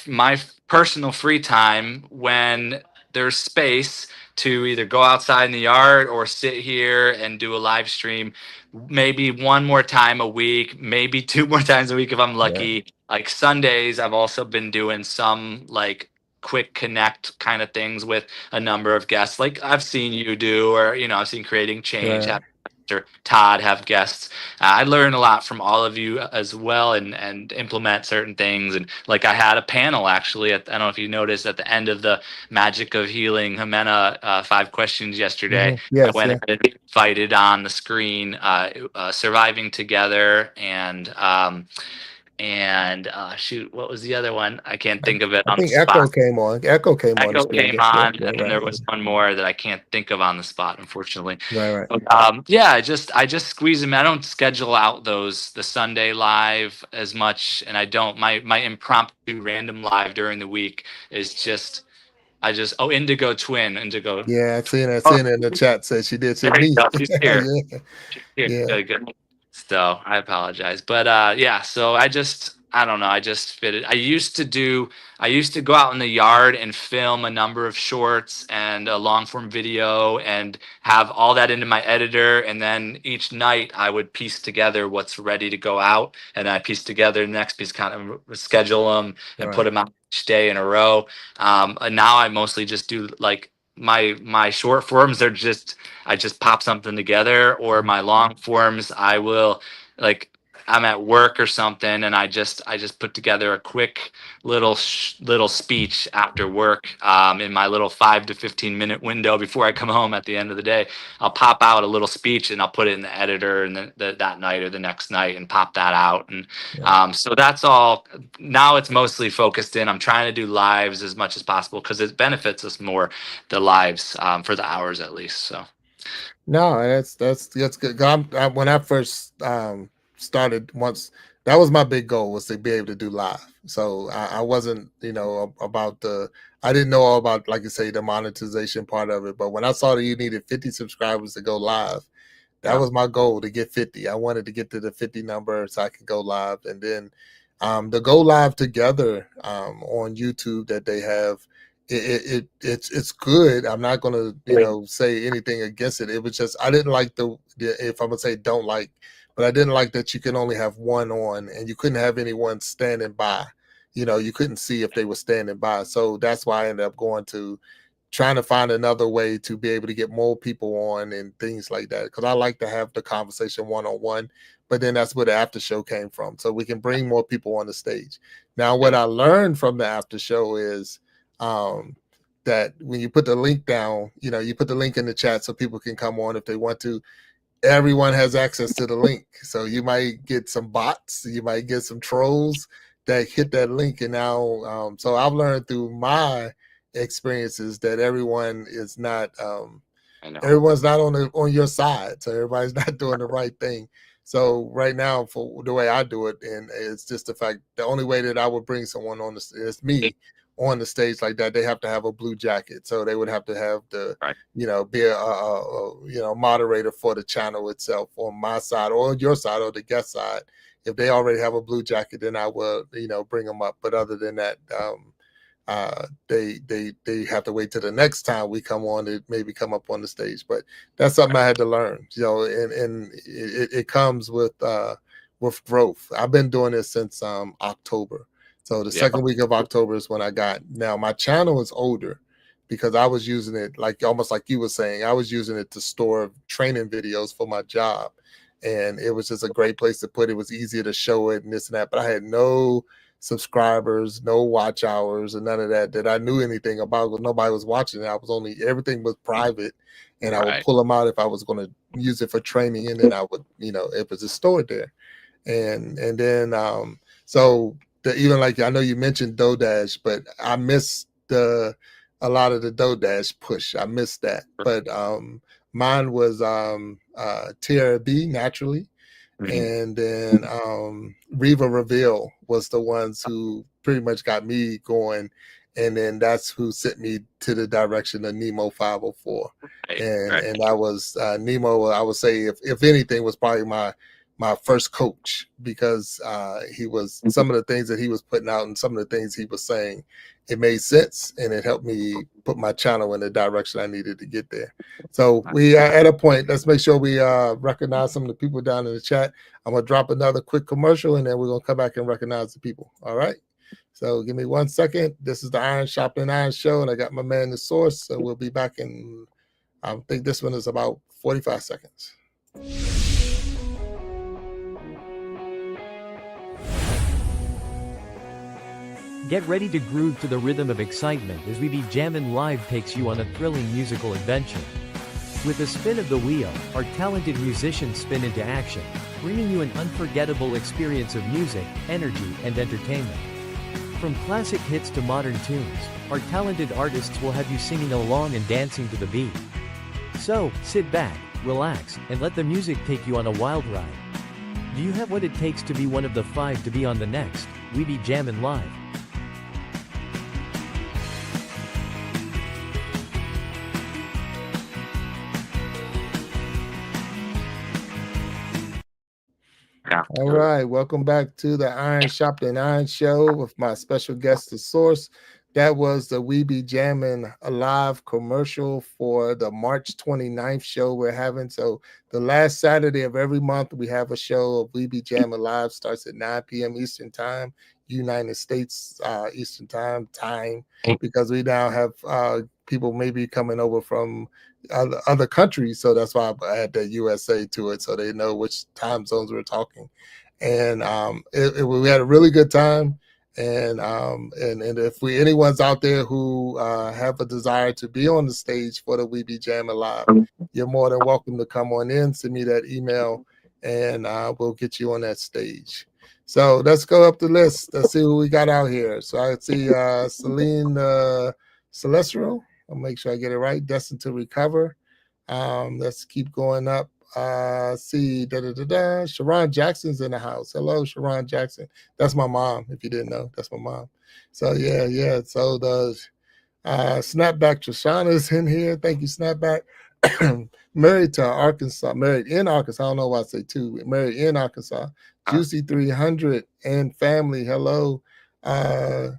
personal free time when there's space to either go outside in the yard or sit here and do a live stream maybe one more time a week, maybe two more times a week if I'm Right. lucky. Like Sundays, I've also been doing some like quick connect kind of things with a number of guests, like I've seen you do, or I've seen Creating Change Right. have or Todd have guests. I learn a lot from all of you as well, and implement certain things. And like I had a panel actually. I don't know if you noticed at the end of the Magic of Healing Jimena 5 questions yesterday. I Yes. went Yeah. ahead and invited on the screen Surviving Together and and shoot, what was the other one? I can't think of it I on the think Echo spot. came on. Echo came on the Echo screen. came Yeah, on, yeah, and then right, there was one more that I can't think of on the spot, unfortunately. right, right. But, yeah, I just squeeze them. I don't schedule out the Sunday live as much, and I don't my impromptu random live during the week is just I just Indigo Twin Indigo. Yeah, I Oh, seen it in the chat. Said she did. Said there you me. go. She's here. Yeah, Here, yeah. good, good. So I apologize, but yeah. So I don't know. I just fit it. I used to go out in the yard and film a number of shorts and a long form video and have all that into my editor. And then each night I would piece together what's ready to go out, and I piece together the next piece, kind of schedule them and put Right, them out each day in a row. And now I mostly just do like my short forms. They're just I just pop something together, or my long forms, I will like I'm at work or something, and I just put together a quick little speech after work, in my little 5 to 15 minute window before I come home at the end of the day. I'll pop out a little speech and I'll put it in the editor, and then that night or the next night, and pop that out. And right. so that's all. Now it's mostly focused in. I'm trying to do lives as much as possible because it benefits us more, the lives, for the hours at least. So. No, that's good. 'Cause when I first started, once that was my big goal, was to be able to do live. So I wasn't, about the. I didn't know all about, like you say, the monetization part of it. But when I saw that you needed 50 subscribers to go live, that Yeah. was my goal, to get 50. I wanted to get to the 50 number so I could go live. And then the go live together on YouTube that they have, it's good. I'm not gonna, say anything against it. It was just I didn't like if I'm gonna say don't like, but I didn't like that you can only have one on and you couldn't have anyone standing by. You couldn't see if they were standing by. So that's why I ended up going to trying to find another way to be able to get more people on and things like that. Because I like to have the conversation one on one. But then that's where the after show came from. So we can bring more people on the stage. Now, what Yep. I learned from the after show is um, that when you put the link down, you put the link in the chat so people can come on if they want to. Everyone has access to the link. So you might get some bots, you might get some trolls that hit that link. And now, so I've learned through my experiences that everyone is not I know. everyone's not on your side, so everybody's not doing the right thing. So right now, for the way I do it, and it's just the fact, the only way that I would bring someone on is me on the stage like that. They have to have a blue jacket, so they would have to have the Right. be a moderator for the channel itself on my side or your side or the guest side. If they already have a blue jacket, then I will bring them up. But other than that, they have to wait till the next time we come on to maybe come up on the stage. But that's something I had to learn, and it comes with growth. I've been doing this since October. So the Yeah. second week of October is when I got. Now my channel is older because I was using it like almost like you were saying. I was using it to store training videos for my job, and it was just a great place to put it. It was easier to show it and this and that. But I had no subscribers, no watch hours, and none of that I knew anything about, because nobody was watching it. Everything was private, and I would Right. pull them out if I was going to use it for training, and then I would, it was just stored there. And then so even like, I know you mentioned DoDash, but I missed a lot of the DoDash push. I missed that. But mine was Tierra B, naturally. Mhm. And then Riva Reveal was the ones who pretty much got me going, and then that's who sent me to the direction of Nemo 504. Right. and Right. and that was Nemo. I would say, if anything, was probably my first coach, because he was, some of the things that he was putting out and some of the things he was saying, it made sense, and it helped me put my channel in the direction I needed to get there. So we are at a point. Let's make sure we recognize some of the people down in the chat. I'm gonna drop another quick commercial, and then we're gonna come back and recognize the people. All right. So give me 1 second. This is the Iron Sharpening Iron show, and I got my man the Source. So we'll be back in, I think this one is about 45 seconds. Get ready to groove to the rhythm of excitement as We Be Jammin' Live takes you on a thrilling musical adventure. With a spin of the wheel, our talented musicians spin into action, bringing you an unforgettable experience of music, energy, and entertainment. From classic hits to modern tunes, our talented artists will have you singing along and dancing to the beat. So, sit back, relax, and let the music take you on a wild ride. Do you have what it takes to be one of the 5 to be on the next We Be Jammin' Live? Yeah. All right, welcome back to the Iron Sharpening Iron Show with my special guest, The Source. That was the We Be Jammin' Alive commercial for the March 29th show we're having. So the last Saturday of every month, we have a show of We Be Jammin' Live. Starts at 9 p.m. Eastern Time, United States Eastern Time, because we now have people maybe coming over from other countries. So that's why I add the USA to it so they know which time zones we're talking. And we had a really good time. And if anyone's out there who have a desire to be on the stage for the We Be Jammin' Live, you're more than welcome to come on in, send me that email, and we'll get you on that stage. So let's go up the list. Let's see who we got out here. So I see Celine Celestro. I'll make sure I get it right. Destined to Recover. Let's keep going up. See, Sharon Jackson's in the house. Hello, Sharon Jackson. That's my mom. If you didn't know, that's my mom. So yeah. So the Snapback Trishana's in here. Thank you, Snapback. Married in Arkansas. I don't know why I say two. Married in Arkansas. Juicy 300 and family. Hello. So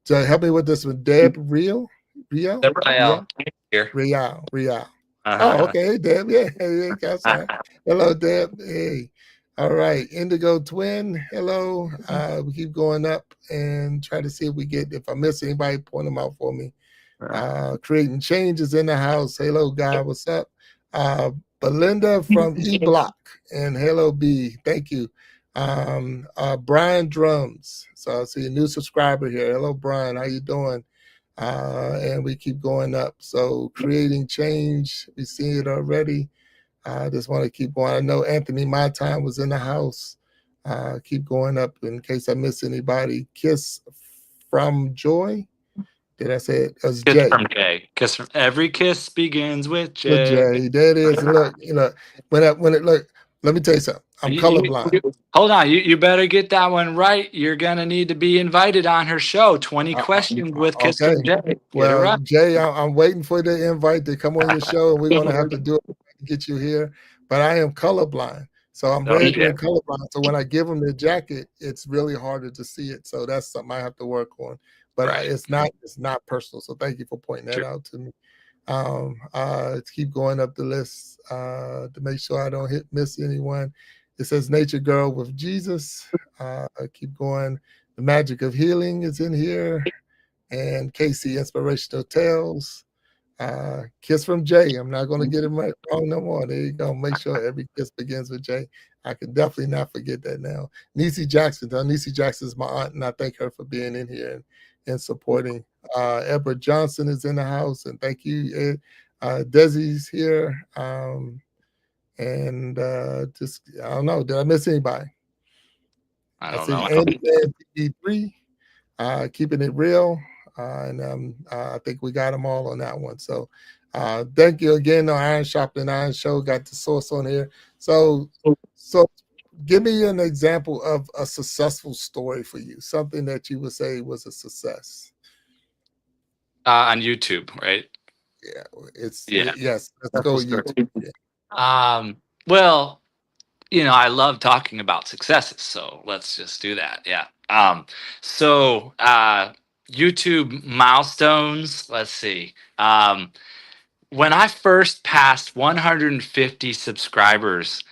help me with this one. Deb Real. Here. Real. Oh, okay. Hey, Deb. Yeah. Hello, Deb. Hey. All right. Indigo Twin. Hello. We keep going up and try to see if I miss anybody, point them out for me. Creating Changes in the house. Hello, guy. What's up? Belinda from E Block and Hello B. Thank you. Brian Drums. So I see a new subscriber here. Hello, Brian. How you doing? And we keep going up. So Creating Change, we see it already. I just want to keep going. I know Anthony My Time was in the house. Keep going up in case I miss anybody. Kiss from Joy. Did I say it? As Kiss Jay. from Jay. Every kiss begins with Jay. With Jay. There it is. Look, let me tell you something. I'm colorblind. Hold on. You better get that one right. You're going to need to be invited on her show. 20 questions with Kiss from Jay. Well, Jay, I'm waiting for the invite to come on your show, and we're going to have to do it to get you here. But I am colorblind. So I'm very colorblind. So when I give them the jacket, it's really harder to see it. So that's something I have to work on. But it's not personal. So thank you for pointing that out to me. To keep going up the list to make sure I don't miss anyone. It says Nature Girl with Jesus. I keep going. The Magic of Healing is in here. And Casey Inspirational Tales. Kiss from Jay. I'm not going to get him right wrong no more. There you go. Make sure every kiss begins with Jay. I can definitely not forget that now. Niecy Jackson. Niecy Jackson is my aunt, and I thank her for being in here and supporting. Edward Johnson is in the house, and thank you. Desi's here. And just, I don't know. Did I miss anybody? I don't know. Andy TV3, keeping it real. And I think we got them all on that one. So thank you again on Iron Sharpening Iron Show. Got the Source on here. So give me an example of a successful story for you. Something that you would say was a success. On YouTube, right? Yeah. Yes. Let's go with YouTube. Yeah. Well, I love talking about successes, so let's just do that. Yeah. So YouTube milestones. Let's see. When I first passed 150 subscribers,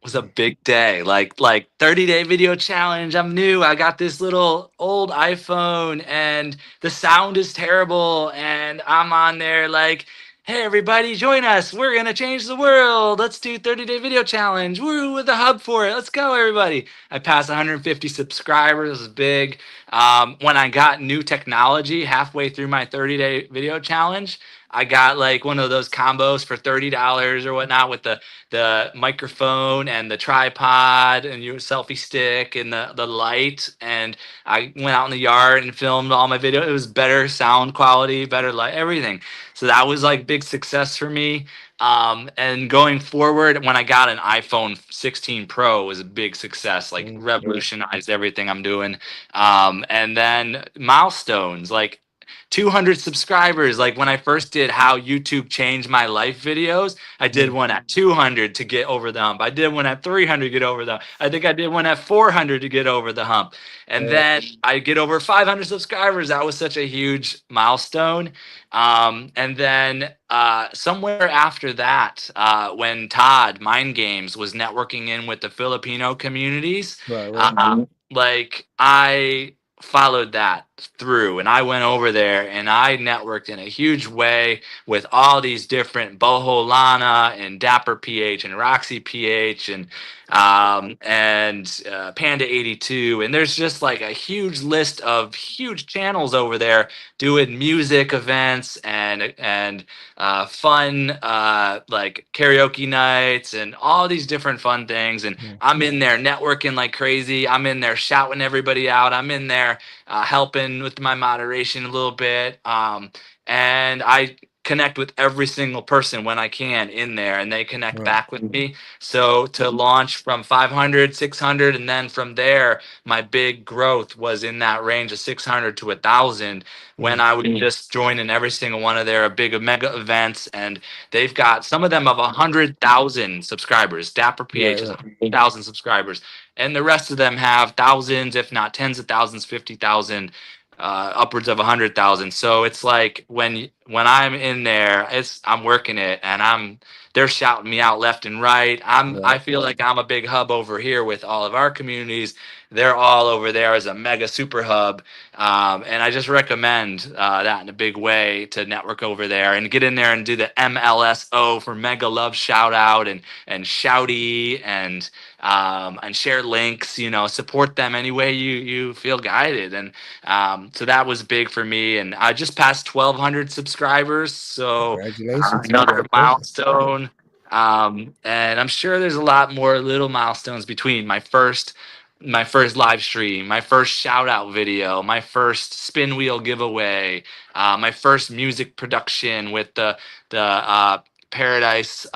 was a big day. Like 30-day video challenge. I'm new. I got this little old iPhone and the sound is terrible. And I'm on there like, hey, everybody, join us. We're going to change the world. Let's do 30-day video challenge. Woo, with the hub for it. Let's go, everybody. I passed 150 subscribers. It was big. When I got new technology halfway through my 30-day video challenge, I got like one of those combos for $30 or whatnot with the microphone and the tripod and your selfie stick and the light. And I went out in the yard and filmed all my video. It was better sound quality, better light, everything. So that was like big success for me. And going forward, when I got an iPhone 16 Pro was a big success, like revolutionized everything I'm doing. And then milestones, like 200 subscribers. Like when I first did how YouTube changed my life videos, I did one at 200 to get over the hump. I did one at 300 to get over the hump. I think I did one at 400 to get over the hump. And then I get over 500 subscribers. That was such a huge milestone. And then somewhere after that, when Todd Mind Games was networking in with the Filipino communities, like I followed that through and I went over there and I networked in a huge way with all these different Boho Lana and Dapper PH and Roxy PH and Panda 82, and there's just like a huge list of huge channels over there doing music events and fun like karaoke nights and all these different fun things. And I'm in there networking like crazy. I'm in there shouting everybody out. I'm in there helping with my moderation a little bit. And I connect with every single person when I can in there, and they connect back with me. So to launch from 500, 600, and then from there, my big growth was in that range of 600 to 1,000 when I would just join in every single one of their big mega events. And they've got some of them of 100,000 subscribers. Dapper PH is 100,000 subscribers. And the rest of them have thousands, if not tens of thousands, 50,000, upwards of 100,000. So it's like when I'm in there, I'm working it, and they're shouting me out left and right. I feel like I'm a big hub over here with all of our communities. They're all over there as a mega super hub. And I just recommend that in a big way to network over there and get in there and do the MLSO for Mega Love Shout Out and Shouty and share links, support them any way you feel guided. And so that was big for me. And I just passed 1,200 subscribers. So congratulations. Another milestone. And I'm sure there's a lot more little milestones between my first live stream, my first shout out video, my first spin wheel giveaway, my first music production with the Paradise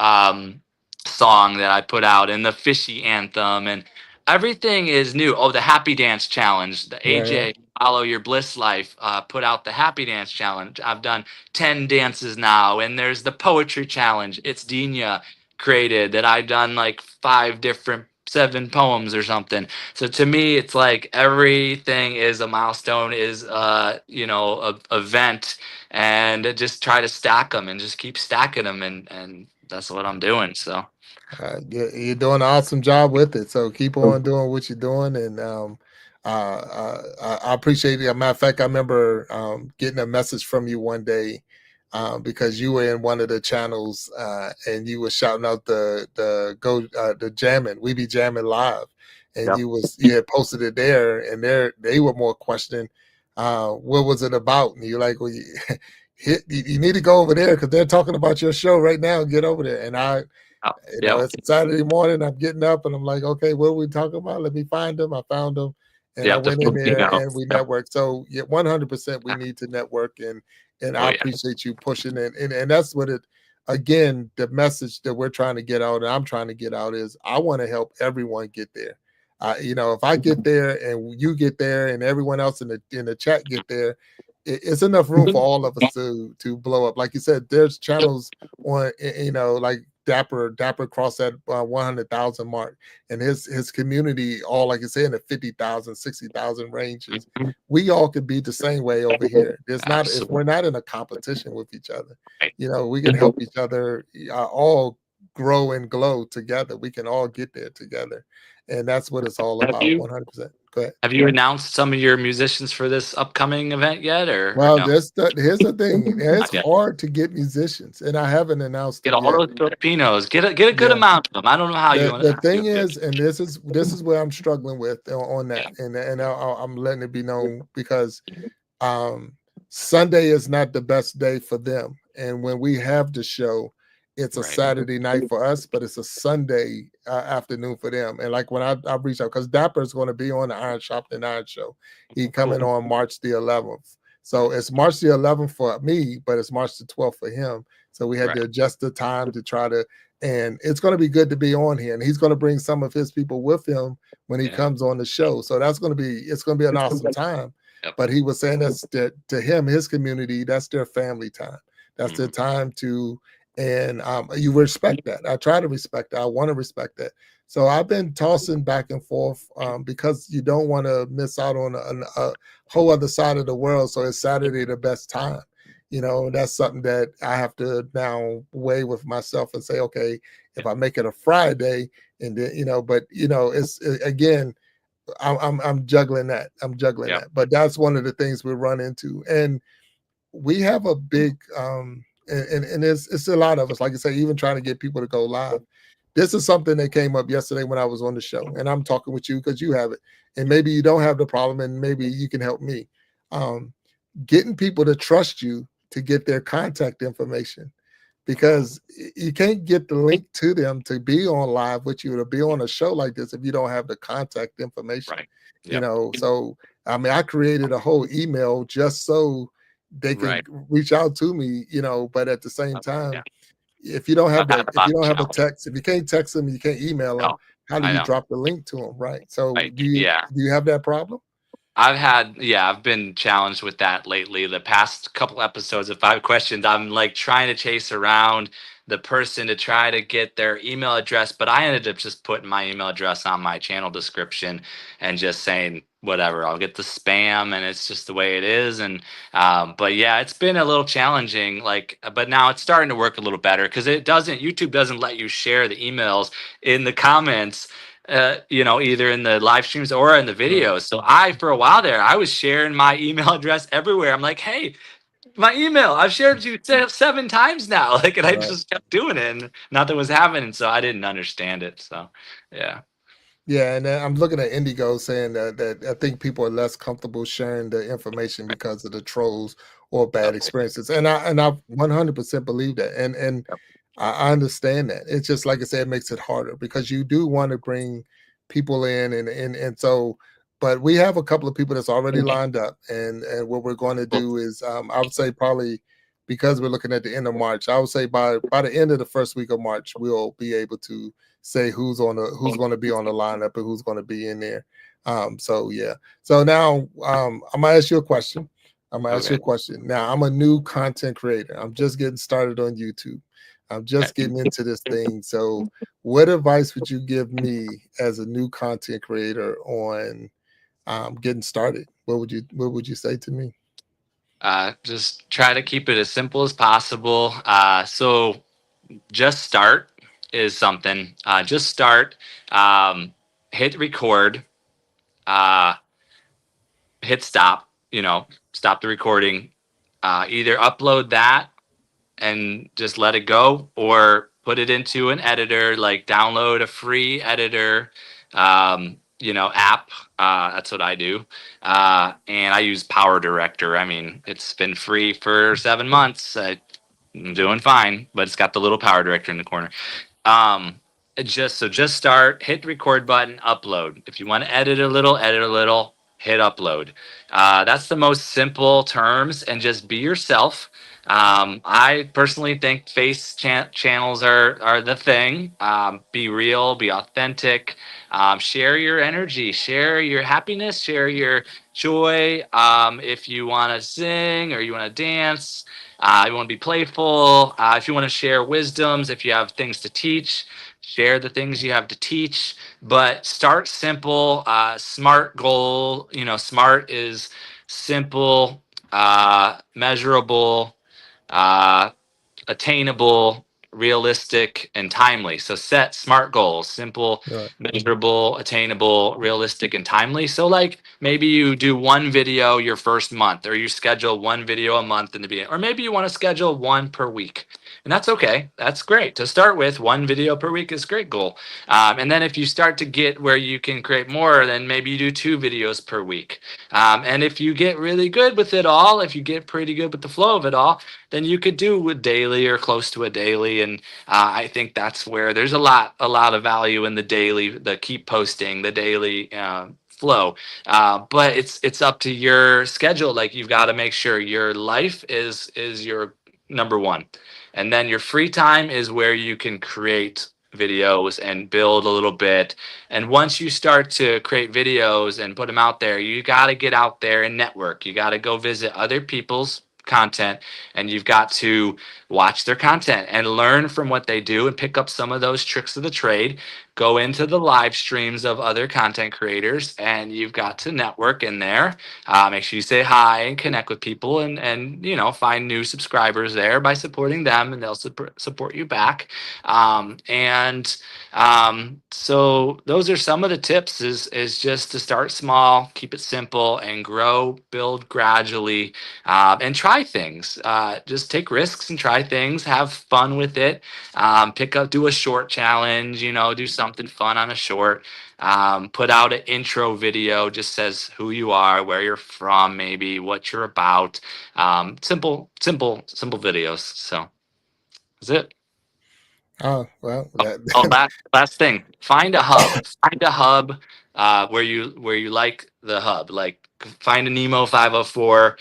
song that I put out, and the Fishy anthem, and everything is new. Oh, the Happy Dance Challenge, the AJ Follow Your Bliss Life put out the Happy Dance Challenge. I've done 10 dances now, and there's the Poetry Challenge. It's Dina created that I've done like 7 poems or something. So to me, it's like everything is a milestone, is a event, and just try to stack them and just keep stacking them, and that's what I'm doing. So you're doing an awesome job with it. So keep on doing what you're doing, and I appreciate it. As a matter of fact, I remember getting a message from you one day because you were in one of the channels and you were shouting out the jamming. We be jamming live, and you had posted it there, and they were more questioning what was it about, and you're like, well, you need to go over there because they're talking about your show right now. Get over there. And it's Saturday morning. I'm getting up and I'm like, okay, what are we talking about? Let me find them. I found them, and I went in there and we networked. So 100% we need to network, and I appreciate you pushing it. And that's what again, the message that we're trying to get out and I'm trying to get out is I want to help everyone get there. If I get there and you get there and everyone else in the chat get there, it's enough room for all of us to blow up. Like you said, there's channels on, like Dapper crossed that 100,000 mark, and his community all, like you said, in the 50,000, 60,000 ranges. We all could be the same way over here. There's not, if we're not in a competition with each other, we can help each other all grow and glow together. We can all get there together, and that's what it's all about. 100%. Go ahead. Have you announced some of your musicians for this upcoming event yet? Well, here's the thing. It's hard to get musicians, and I haven't announced. Get all those Filipinos. Get a good amount of them. I don't know how you. The thing is, and this is where I'm struggling with on that, and I'm letting it be known because Sunday is not the best day for them, And when we have the show, it's a Right. Saturday night for us, but it's a Sunday afternoon for them. And like when I reach out, because Dapper is going to be on the Iron Sharpening Iron show. He coming Cool. on March the 11th. So it's March the 11th for me, but it's March the 12th for him. So we had Right. to adjust the time to try to, and it's going to be good to be on here. And he's going to bring some of his people with him when he Yeah. comes on the show. So that's going to be, it's going to be an awesome time. Yep. But he was saying that's to him, his community, that's their family time. That's their time to, and you respect that. I try to respect that. I want to respect that. So I've been tossing back and forth because you don't want to miss out on a whole other side of the world. So it's Saturday the best time. That's something that I have to now weigh with myself and say, okay, if I make it a Friday, and then but again, I'm juggling that. I'm juggling Yep. that. But that's one of the things we run into, and we have a big and it's a lot of us, like I say, even trying to get people to go live. This is something that came up yesterday when I was on the show, and I'm talking with you because you have it, and maybe you don't have the problem, and maybe you can help me. Getting people to trust you to get their contact information, because you can't get the link to them to be on live with you, to be on a show like this, if you don't have the contact information. Right. Yep. So I mean, I created a whole email just so they can Right. reach out to me, but at the same Yeah. time, if you don't have I've had that, a if you lot of don't have a challenges. text, if you can't text them, you can't email them, No, how do I you know. drop the link to them? Right. So Right. Yeah. do you have that problem? I've been challenged with that lately. The past couple episodes, if I have questions, I'm like trying to chase around the person to try to get their email address. But I ended up just putting my email address on my channel description and just saying, whatever, I'll get the spam, and it's just the way it is. And, but yeah, it's been a little challenging, but now it's starting to work a little better because YouTube doesn't let you share the emails in the comments, either in the live streams or in the Right. videos. So for a while there, I was sharing my email address everywhere. I'm like, hey, my email, I've shared you 7 times now. And I Right. just kept doing it, and nothing was happening. So I didn't understand it. So, yeah. Yeah, and then I'm looking at Indigo saying that I think people are less comfortable sharing the information Right. because of the trolls or bad Totally. experiences, and I 100% believe that, and Yep. I understand that. It's just like I said, it makes it harder because you do want to bring people in, and so, but we have a couple of people that's already lined up, and what we're going to Cool. do is, I would say probably because we're looking at the end of March, I would say by the end of the first week of March, we'll be able to say who's going to be on the lineup and who's going to be in there. So yeah. So now I'm gonna ask you a question. I'm gonna ask you Okay. a question. Now I'm a new content creator. I'm just getting started on YouTube. I'm just getting into this thing. So what advice would you give me as a new content creator on getting started? What would you say to me? Just try to keep it as simple as possible. So just start is something. Just start. Hit record. Uh, hit stop. Stop the recording. Either upload that and just let it go, or put it into an editor, like download a free editor app. That's what I do. And I use Power Director. I mean, it's been free for 7 months. I'm doing fine, but it's got the little Power Director in the corner. um just start, hit the record button, upload. If you want to edit a little, hit upload. That's the most simple terms, and just be yourself. I personally think channels are the thing. Be real, be authentic. Share your energy, share your happiness, share your joy. If you want to sing or you want to dance, you want to be playful. If you want to share wisdoms, if you have things to teach, share the things you have to teach. But start simple. SMART goal. SMART is simple, measurable, uh, attainable, realistic, and timely. So set smart goals, simple, Right. measurable, attainable, realistic, and timely. So like maybe you do one video your first month, or you schedule one video a month in the beginning, or maybe you want to schedule one per week. And that's okay. That's great. To start with, one video per week is a great goal. And then if you start to get where you can create more, then maybe you do 2 videos per week. And if you get really good with it all, if you get pretty good with the flow of it all, then you could do a daily or close to a daily. And I think that's where there's a lot of value in the daily, the keep posting, the daily flow. But it's up to your schedule. Like you've got to make sure your life is your number one, and then your free time is where you can create videos and build a little bit. And once you start to create videos and put them out there, you got to get out there and network. You got to go visit other people's content, and you've got to watch their content and learn from what they do and pick up some of those tricks of the trade. Go into the live streams of other content creators, and you've got to network in there. Make sure you say hi and connect with people, and find new subscribers there by supporting them, and they'll support you back. So those are some of the tips. Is just to start small, keep it simple, and grow, build gradually, and try things. Just take risks and try things. Have fun with it. Do a short challenge. Do something fun on a short. Put out an intro video. Just says who you are, where you're from, maybe what you're about. Simple videos. So that's it. Oh, well, Last thing. Find a hub. Find a hub where you like the hub. Like find a Nemo 504.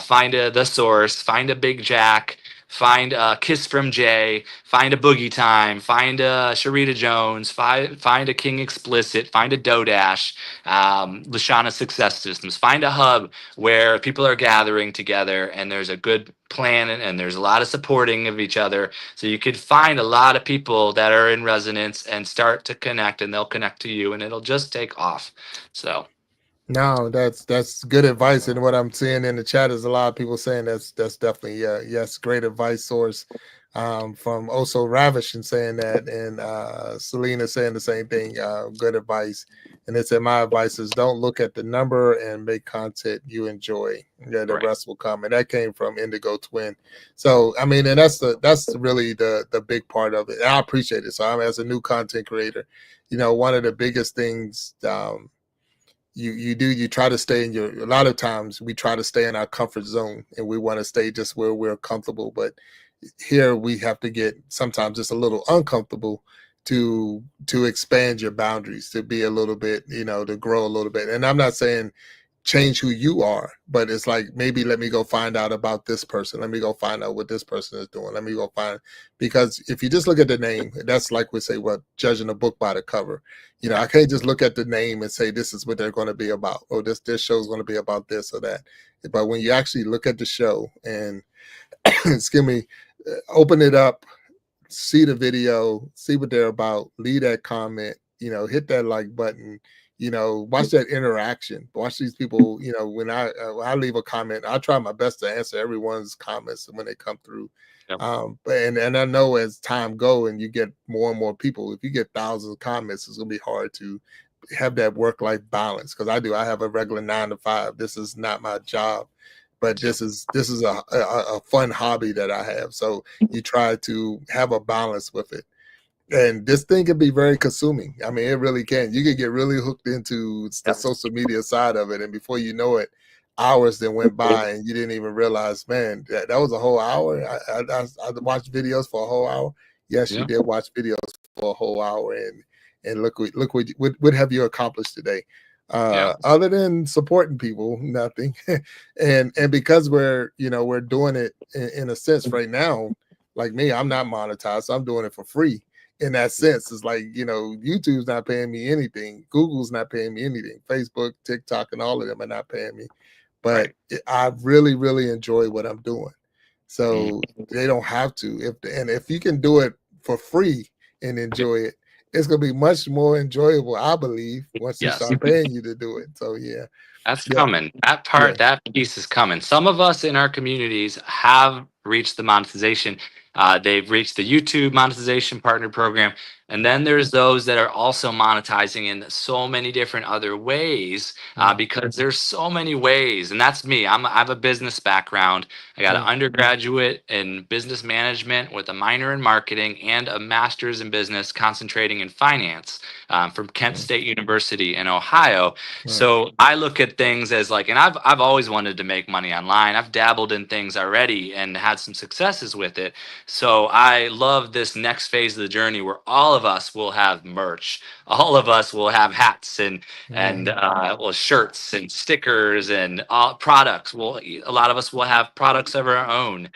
Find the Source. Find a Big Jack. Find a Kiss from Jay. Find a Boogie Time. Find a Sharita Jones. Find a King Explicit. Find a Dodash. Lashana Success Systems. Find a hub where people are gathering together and there's a good plan, and there's a lot of supporting of each other. So you could find a lot of people that are in resonance and start to connect, and they'll connect to you, and it'll just take off. So no, that's good advice. And what I'm seeing in the chat is a lot of people saying that's definitely yes, great advice. Source from Also Ravish and saying that, and Selena saying the same thing. Good advice. And it said my advice is don't look at the number and make content you enjoy. Yeah, the rest will come. And that came from Indigo Twin. So I mean, and that's really the big part of it. And I appreciate it. So as a new content creator, one of the biggest things you try to stay in a lot of times we try to stay in our comfort zone, and we want to stay just where we're comfortable. But here we have to get sometimes just a little uncomfortable to expand your boundaries, to be a little bit, to grow a little bit. And I'm not saying change who you are, but it's like, maybe let me go find out about this person. Let me go find out what this person is doing. Let me go because if you just look at the name, that's like we say, judging a book by the cover. I can't just look at the name and say, this is what they're going to be about, or this show is going to be about this or that. But when you actually look at the show and excuse me, open it up, see the video, see what they're about, leave that comment, hit that like button, watch that interaction, watch these people. When I leave a comment, I try my best to answer everyone's comments when they come through. Yep. And I know as time go and you get more and more people, if you get thousands of comments, it's gonna be hard to have that work-life balance. Because I have a regular 9 to 5. This is not my job, but this is a fun hobby that I have. So you try to have a balance with it. And this thing can be very consuming. I mean, it really can. You can get really hooked into the social media side of it, and before you know it, hours then went by and you didn't even realize, man, that was a whole hour. I watched videos for a whole hour. Yes, you did watch videos for a whole hour, and look what have you accomplished today? Other than supporting people, nothing. and because we're doing it in a sense right now, like me, I'm not monetized, so I'm doing it for free. In that sense, it's like, YouTube's not paying me anything. Google's not paying me anything. Facebook, TikTok, and all of them are not paying me. But I really, really enjoy what I'm doing. So they don't have to. If you can do it for free and enjoy it, it's going to be much more enjoyable, I believe, once you start paying you to do it. So, yeah. That's coming. That part, that piece is coming. Some of us in our communities have reached the monetization. They've reached the YouTube monetization partner program. And then there's those that are also monetizing in so many different other ways, because there's so many ways. And that's me. I have a business background. I got an undergraduate in business management with a minor in marketing and a master's in business concentrating in finance, from Kent State University in Ohio. So I look at things as like, and I've always wanted to make money online. I've dabbled in things already and had some successes with it. So I love this next phase of the journey where all of us will have merch. All of us will have hats and well, shirts and stickers and products. Well, a lot of us will have products of our own.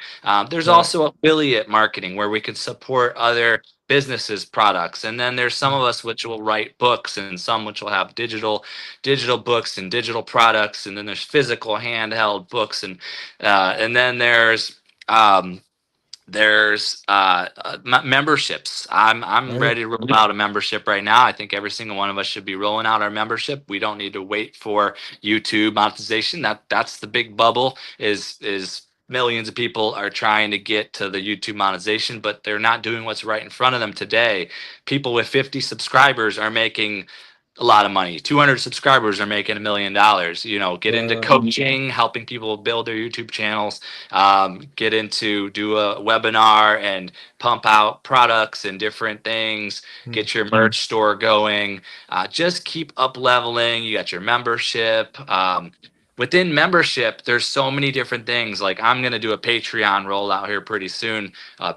There's also affiliate marketing where we can support other businesses products, and then there's some of us which will write books, and some which will have digital books and digital products, and then there's physical handheld books, and then there's memberships. I'm ready to roll out a membership right now. I think every single one of us should be rolling out our membership. We don't need to wait for YouTube monetization. That's the big bubble, is millions of people are trying to get to the YouTube monetization, but they're not doing what's right in front of them today. People with 50 subscribers are making a lot of money. 200 subscribers are making $1 million. Get into coaching, helping people build their YouTube channels, get into do a webinar and pump out products and different things, get your merch store going, just keep up leveling. You got your membership. Within membership, there's so many different things. Like I'm going to do a Patreon rollout here pretty soon, a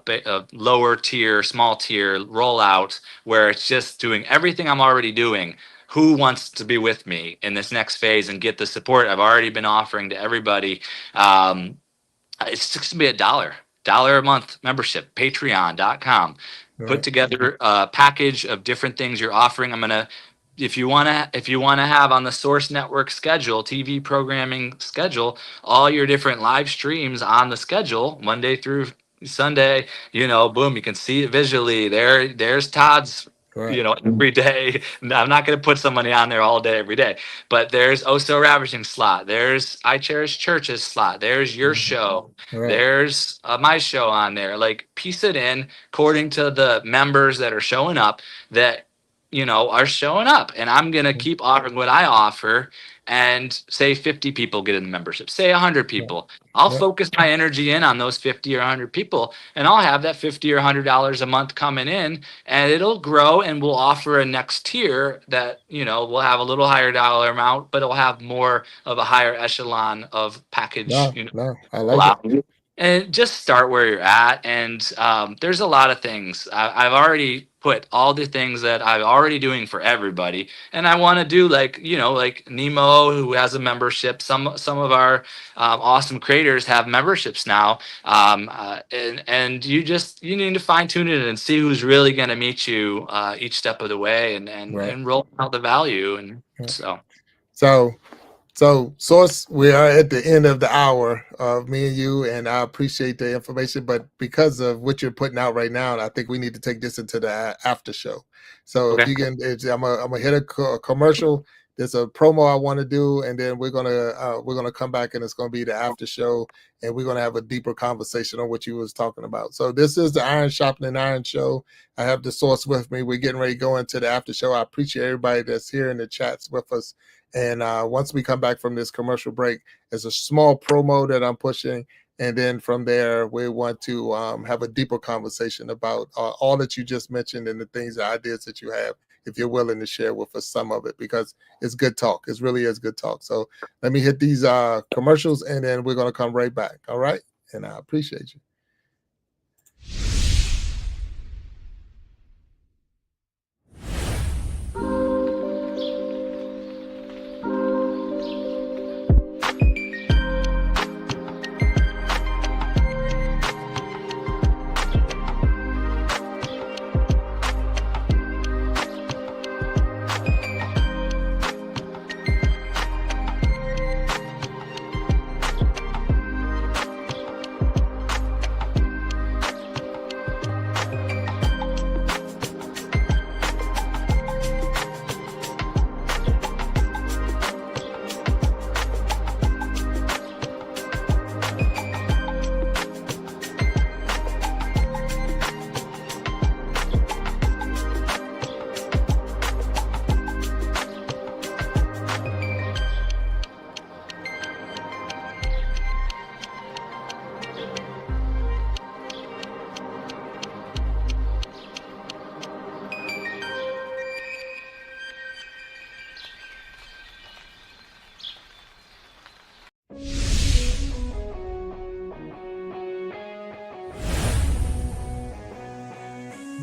lower tier, small tier rollout where it's just doing everything I'm already doing. Who wants to be with me in this next phase and get the support I've already been offering to everybody? It's just gonna be $1 a month membership, patreon.com. Put together a package of different things you're offering. If you want to have on the Source Network schedule, TV programming schedule, all your different live streams on the schedule, Monday through Sunday, boom, you can see it visually. There's Todd's, every day. I'm not going to put somebody on there all day, every day, but there's Oh So Ravishing slot. There's I Cherish Churches slot. There's your show. There's my show on there. Like, piece it in according to the members that are showing up that, are showing up. And I'm going to keep offering what I offer. And say 50 people get in the membership, say 100 people. I'll focus my energy in on those 50 or 100 people, and I'll have that $50 or $100 a month coming in, and it'll grow, and we'll offer a next tier that, will have a little higher dollar amount, but it'll have more of a higher echelon of package. I like it. And just start where you're at. And there's a lot of things. I've already put all the things that I'm already doing for everybody. And I want to do like Nemo, who has a membership. Some of our awesome creators have memberships now. And you need to fine tune it and see who's really going to meet you each step of the way and roll out the value. And So, Source, we are at the end of the hour of me and you, and I appreciate the information. But because of what you're putting out right now, I think we need to take this into the after show. So, if you can, I'm gonna hit a commercial. There's a promo I want to do, and then we're gonna come back, and it's gonna be the after show, and we're gonna have a deeper conversation on what you was talking about. So, this is the Iron Sharpening Iron show. I have the Source with me. We're getting ready to go into the after show. I appreciate everybody that's here in the chats with us. And once we come back from this commercial break, there's a small promo that I'm pushing. And then from there, we want to have a deeper conversation about all that you just mentioned and the things, the ideas that you have, if you're willing to share with us some of it, because it's good talk. It really is good talk. So let me hit these commercials, and then we're going to come right back. All right? And I appreciate you.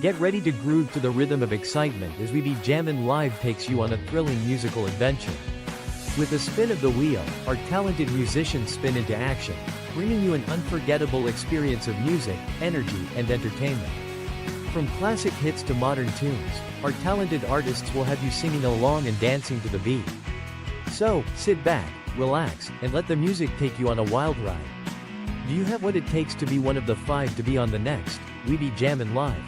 Get ready to groove to the rhythm of excitement as We Be Jammin' Live takes you on a thrilling musical adventure. With a spin of the wheel, our talented musicians spin into action, bringing you an unforgettable experience of music, energy, and entertainment. From classic hits to modern tunes, our talented artists will have you singing along and dancing to the beat. So, sit back, relax, and let the music take you on a wild ride. Do you have what it takes to be one of the 5 to be on the next We Be Jammin' Live?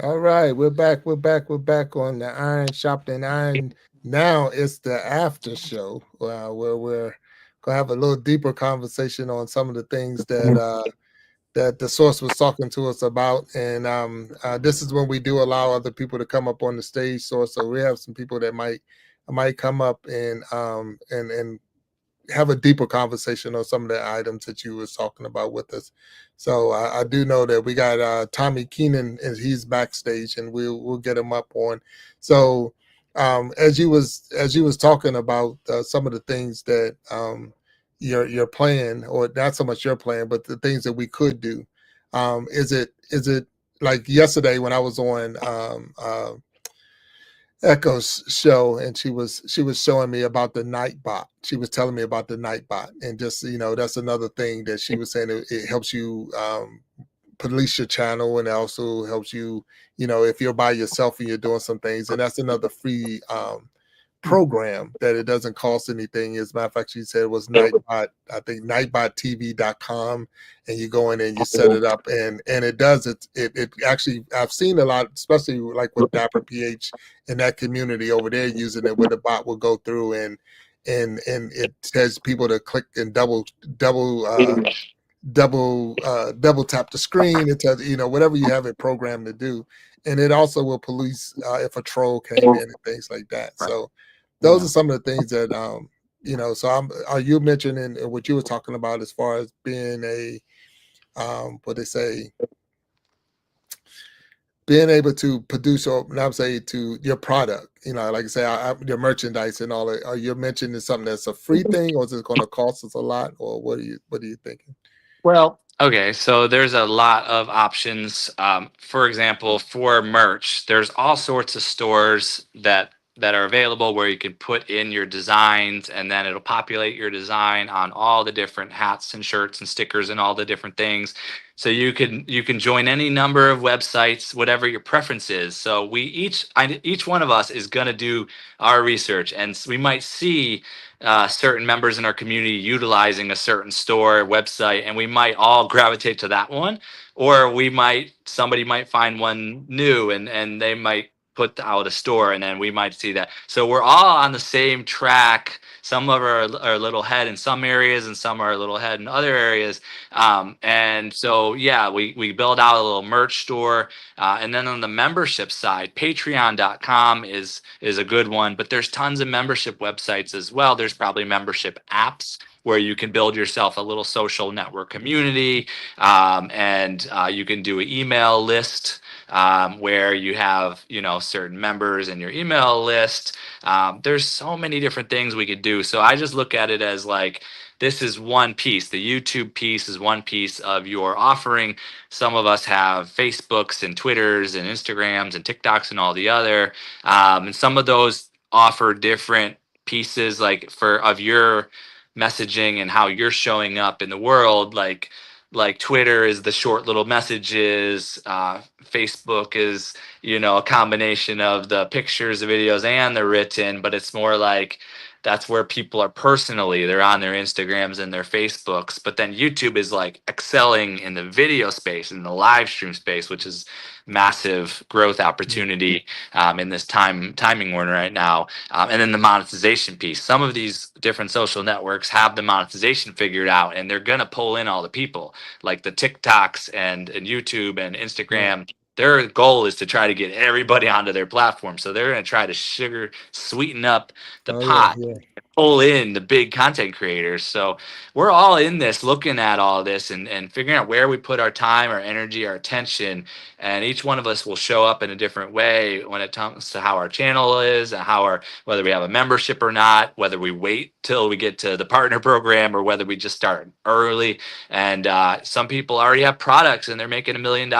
All right, we're back. We're back on the Iron Sharpening Iron. Now it's the after show where we're gonna have a little deeper conversation on some of the things that the source was talking to us about, and this is when we do allow other people to come up on the stage. So we have some people that might come up and have a deeper conversation on some of the items that you was talking about with us. So I do know that we got Tommy Keenan, and he's backstage, and we'll get him up on. So as you was talking about some of the things that you're playing, or not so much your plan, but the things that we could do. Is it like yesterday when I was on Echo's show, and she was showing me about the Nightbot. She was telling me about the Nightbot, and just that's another thing that she was saying. It helps you police your channel, and it also helps you, if you're by yourself and you're doing some things, and that's another free program that it doesn't cost anything. As a matter of fact, she said it was Nightbot, I think nightbottv.com, and you go in and you set it up, and it does it actually, I've seen a lot, especially like with Dapper PH in that community over there using it, where the bot will go through and it tells people to click and double tap the screen. It tells whatever you have it programmed to do, and it also will police if a troll came in and things like that. So those are some of the things that So are you mentioning what you were talking about as far as being a what they say, being able to produce, or I'm saying, to your product, like I say, your merchandise and all that. Are you mentioning something that's a free thing, or is it going to cost us a lot, or what are you thinking? Well, okay, so there's a lot of options. For example, for merch, there's all sorts of stores that are available where you can put in your designs, and then it'll populate your design on all the different hats and shirts and stickers and all the different things. So you can join any number of websites, whatever your preference is. So each one of us is going to do our research, and we might see certain members in our community utilizing a certain store website, and we might all gravitate to that one, or somebody might find one new, and they might put out a store, and then we might see that. So we're all on the same track. Some of are a little ahead in some areas, and some are a little ahead in other areas. And so yeah, we build out a little merch store, and then on the membership side, patreon.com is a good one, but there's tons of membership websites as well. There's probably membership apps where you can build yourself a little social network community, and you can do an email list, where you have certain members in your email list. There's so many different things we could do. So I just look at it as like, this is one piece. The YouTube piece is one piece of your offering. Some of us have Facebooks and Twitters and Instagrams and TikToks and all the other. And some of those offer different pieces, like of your messaging and how you're showing up in the world. Like Twitter is the short little messages. Facebook is, a combination of the pictures, the videos, and the written, but it's more like that's where people are personally. They're on their Instagrams and their Facebooks. But then YouTube is like excelling in the video space, in the live stream space, which is massive growth opportunity in this timing we're in right now. And then the monetization piece. Some of these different social networks have the monetization figured out, and they're gonna pull in all the people, like the TikToks and YouTube and Instagram. Their goal is to try to get everybody onto their platform. So they're going to try to sweeten up the pot. pull in the big content creators. So we're all in this, looking at all this and figuring out where we put our time, our energy, our attention. And each one of us will show up in a different way when it comes to how our channel is and how our, whether we have a membership or not, whether we wait till we get to the partner program or whether we just start early. And some people already have products and they're making $1 million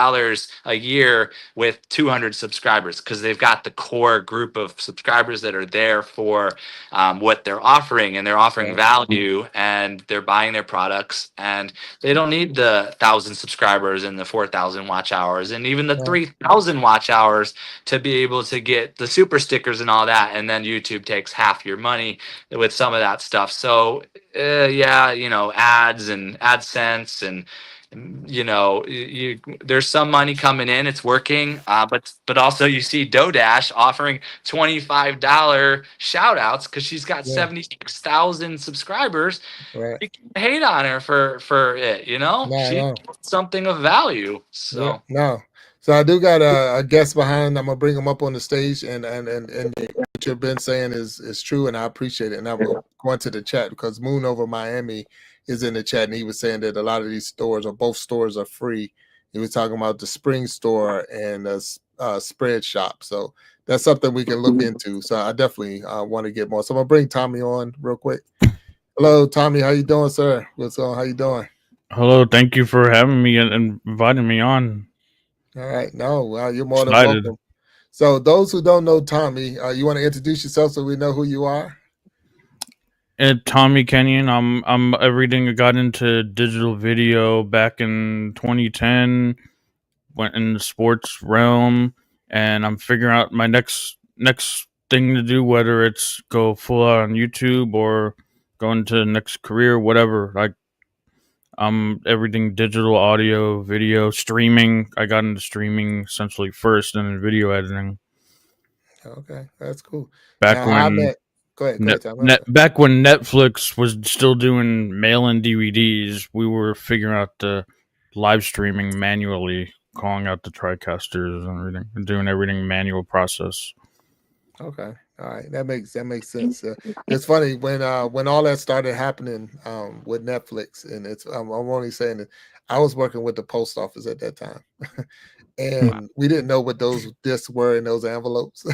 a year with 200 subscribers because they've got the core group of subscribers that are there for what they're offering, and they're offering Right. value, and they're buying their products, and they don't need the 1,000 subscribers and the 4,000 watch hours and even the Right. 3,000 watch hours to be able to get the super stickers and all that. And then YouTube takes half your money with some of that stuff. So yeah, you know, ads and AdSense and there's some money coming in, it's working, but also you see DoDash offering $25 shout outs because she's got Yeah. 76,000 subscribers. Right. You can't hate on her for it, No, she's no. something of value. Yeah, So no. So I do got a guest behind. I'm gonna bring him up on the stage, and what you've been saying is true, and I appreciate it. And I will go into the chat because Moon over Miami is in the chat, and he was saying that a lot of these stores or both stores are free. He was talking about the Spring Store and Spread Shop. So that's something we can look into. So I definitely want to get more. So I'm gonna bring Tommy on real quick. Hello, Tommy. How you doing, sir? What's on? How you doing? Hello, thank you for having me and inviting me on. All right. No, well, you're more than Excited. welcome. So those who don't know Tommy, you want to introduce yourself so we know who you are? And Tommy Kenyon, I'm everything. I got into digital video back in 2010. Went in the sports realm, and I'm figuring out my next thing to do, whether it's go full out on YouTube or go into the next career, whatever. I'm everything digital, audio, video, streaming. I got into streaming essentially first, and then video editing. Okay, that's cool. Back Now, how I when met? Go ahead, Tommy. back when Netflix was still doing mail-in DVDs, we were figuring out the live streaming manually, calling out the TriCasters and everything, doing everything manual process. Okay, all right, that makes sense. It's funny when all that started happening with Netflix, and I'm only saying that I was working with the post office at that time. And we didn't know what those discs were in those envelopes.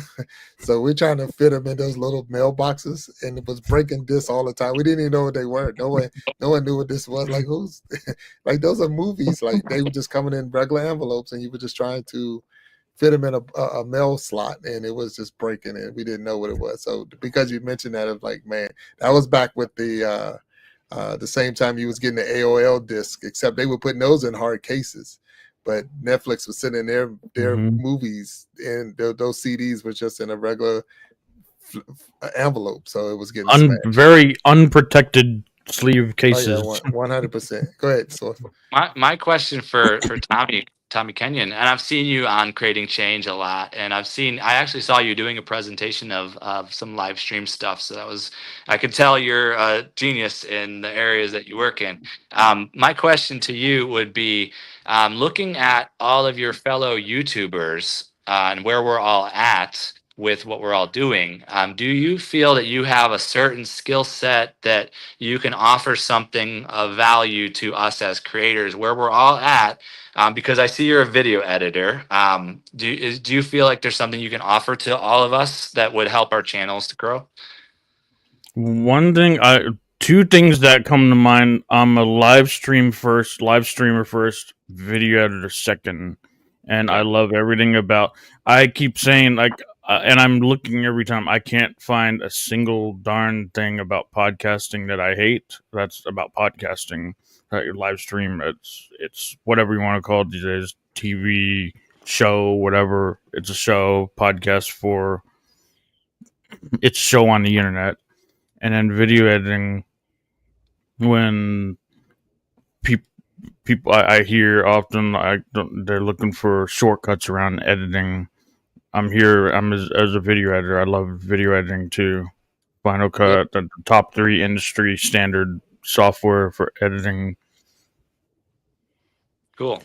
So we're trying to fit them in those little mailboxes, and it was breaking discs all the time. We didn't even know what they were. No one knew what this was. Like, who's like, those are movies. Like, they were just coming in regular envelopes, and you were just trying to fit them in a mail slot, and it was just breaking, and we didn't know what it was. So because you mentioned that, it's like, man, that was back with the same time you was getting the AOL disc, except they were putting those in hard cases. But Netflix was sending their movies, and those CDs were just in a regular envelope, so it was getting smashed. Very unprotected sleeve cases. Oh yeah, 100%. Go ahead, Source. My question for Tommy Kenyon, and I've seen you on Creating Change a lot, and I actually saw you doing a presentation of some live stream stuff. So I could tell you're a genius in the areas that you work in. My question to you would be, looking at all of your fellow YouTubers and where we're all at with what we're all doing, do you feel that you have a certain skill set that you can offer something of value to us as creators where we're all at? Because I see you're a video editor. Do you feel like there's something you can offer to all of us that would help our channels to grow? Two things that come to mind. I'm a live streamer first, video editor second, and I love everything about. I keep saying and I'm looking every time. I can't find a single darn thing about podcasting that I hate. That's about podcasting. Your live stream, it's whatever you want to call it these days. TV show, whatever. It's a show podcast for. It's a show on the internet, and then video editing. When people I hear often, they're looking for shortcuts around editing. I'm as a video editor. I love video editing too. Final Cut, the top 3 industry standard software for editing. Cool.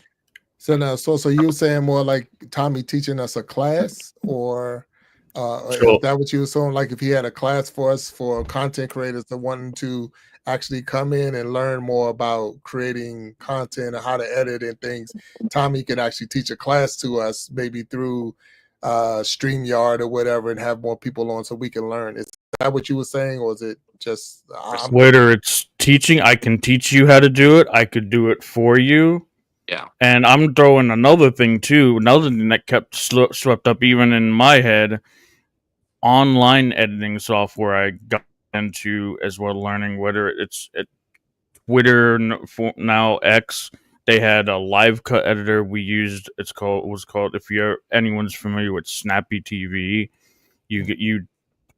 So now, so you were saying more like Tommy teaching us a class, or Is So that what you were saying? Like if he had a class for us for content creators that wanting to actually come in and learn more about creating content and how to edit and things, Tommy could actually teach a class to us, maybe through StreamYard or whatever, and have more people on so we can learn. Is that what you were saying, or is it just I'm whether it's teaching, I can teach you how to do it. I could do it for you. Yeah. And I'm throwing another thing too. Another thing that kept swept up even in my head. Online editing software I got into as well, learning whether it's at Twitter now X. They had a live cut editor we used. It was called, if you're anyone's familiar with Snappy TV, you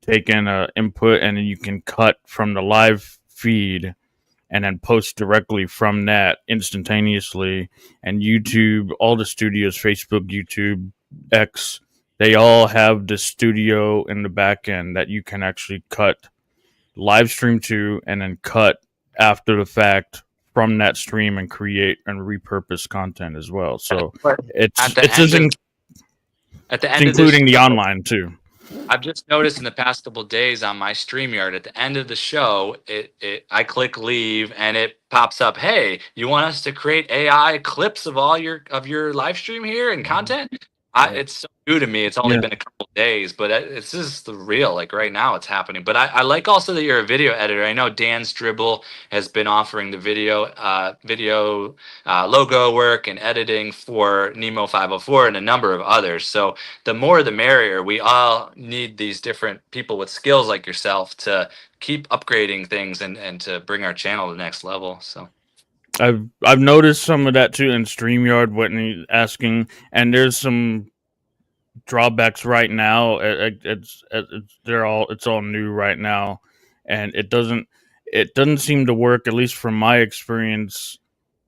take in a input and then you can cut from the live feed and then post directly from that instantaneously. And YouTube, all the studios, Facebook, YouTube, X, they all have the studio in the back end that you can actually cut live stream to and then cut after the fact from that stream and create and repurpose content as well. So But it's at the it's end just of at the it's end of this including the show, online too. I've just noticed in the past couple of days on my StreamYard, at the end of the show, I click leave and it pops up, hey, you want us to create AI clips of all your live stream here and content? It's so new to me. It's only Yeah. been a couple of days, but it's just the real, like right now it's happening. But I like also that you're a video editor. I know Dan's Dribble has been offering the video logo work and editing for Nemo 504 and a number of others. So the more the merrier. We all need these different people with skills like yourself to keep upgrading things and to bring our channel to the next level. So I've noticed some of that too in StreamYard. Whitney asking, and there's some drawbacks right now. It's all new right now, and it doesn't seem to work, at least from my experience,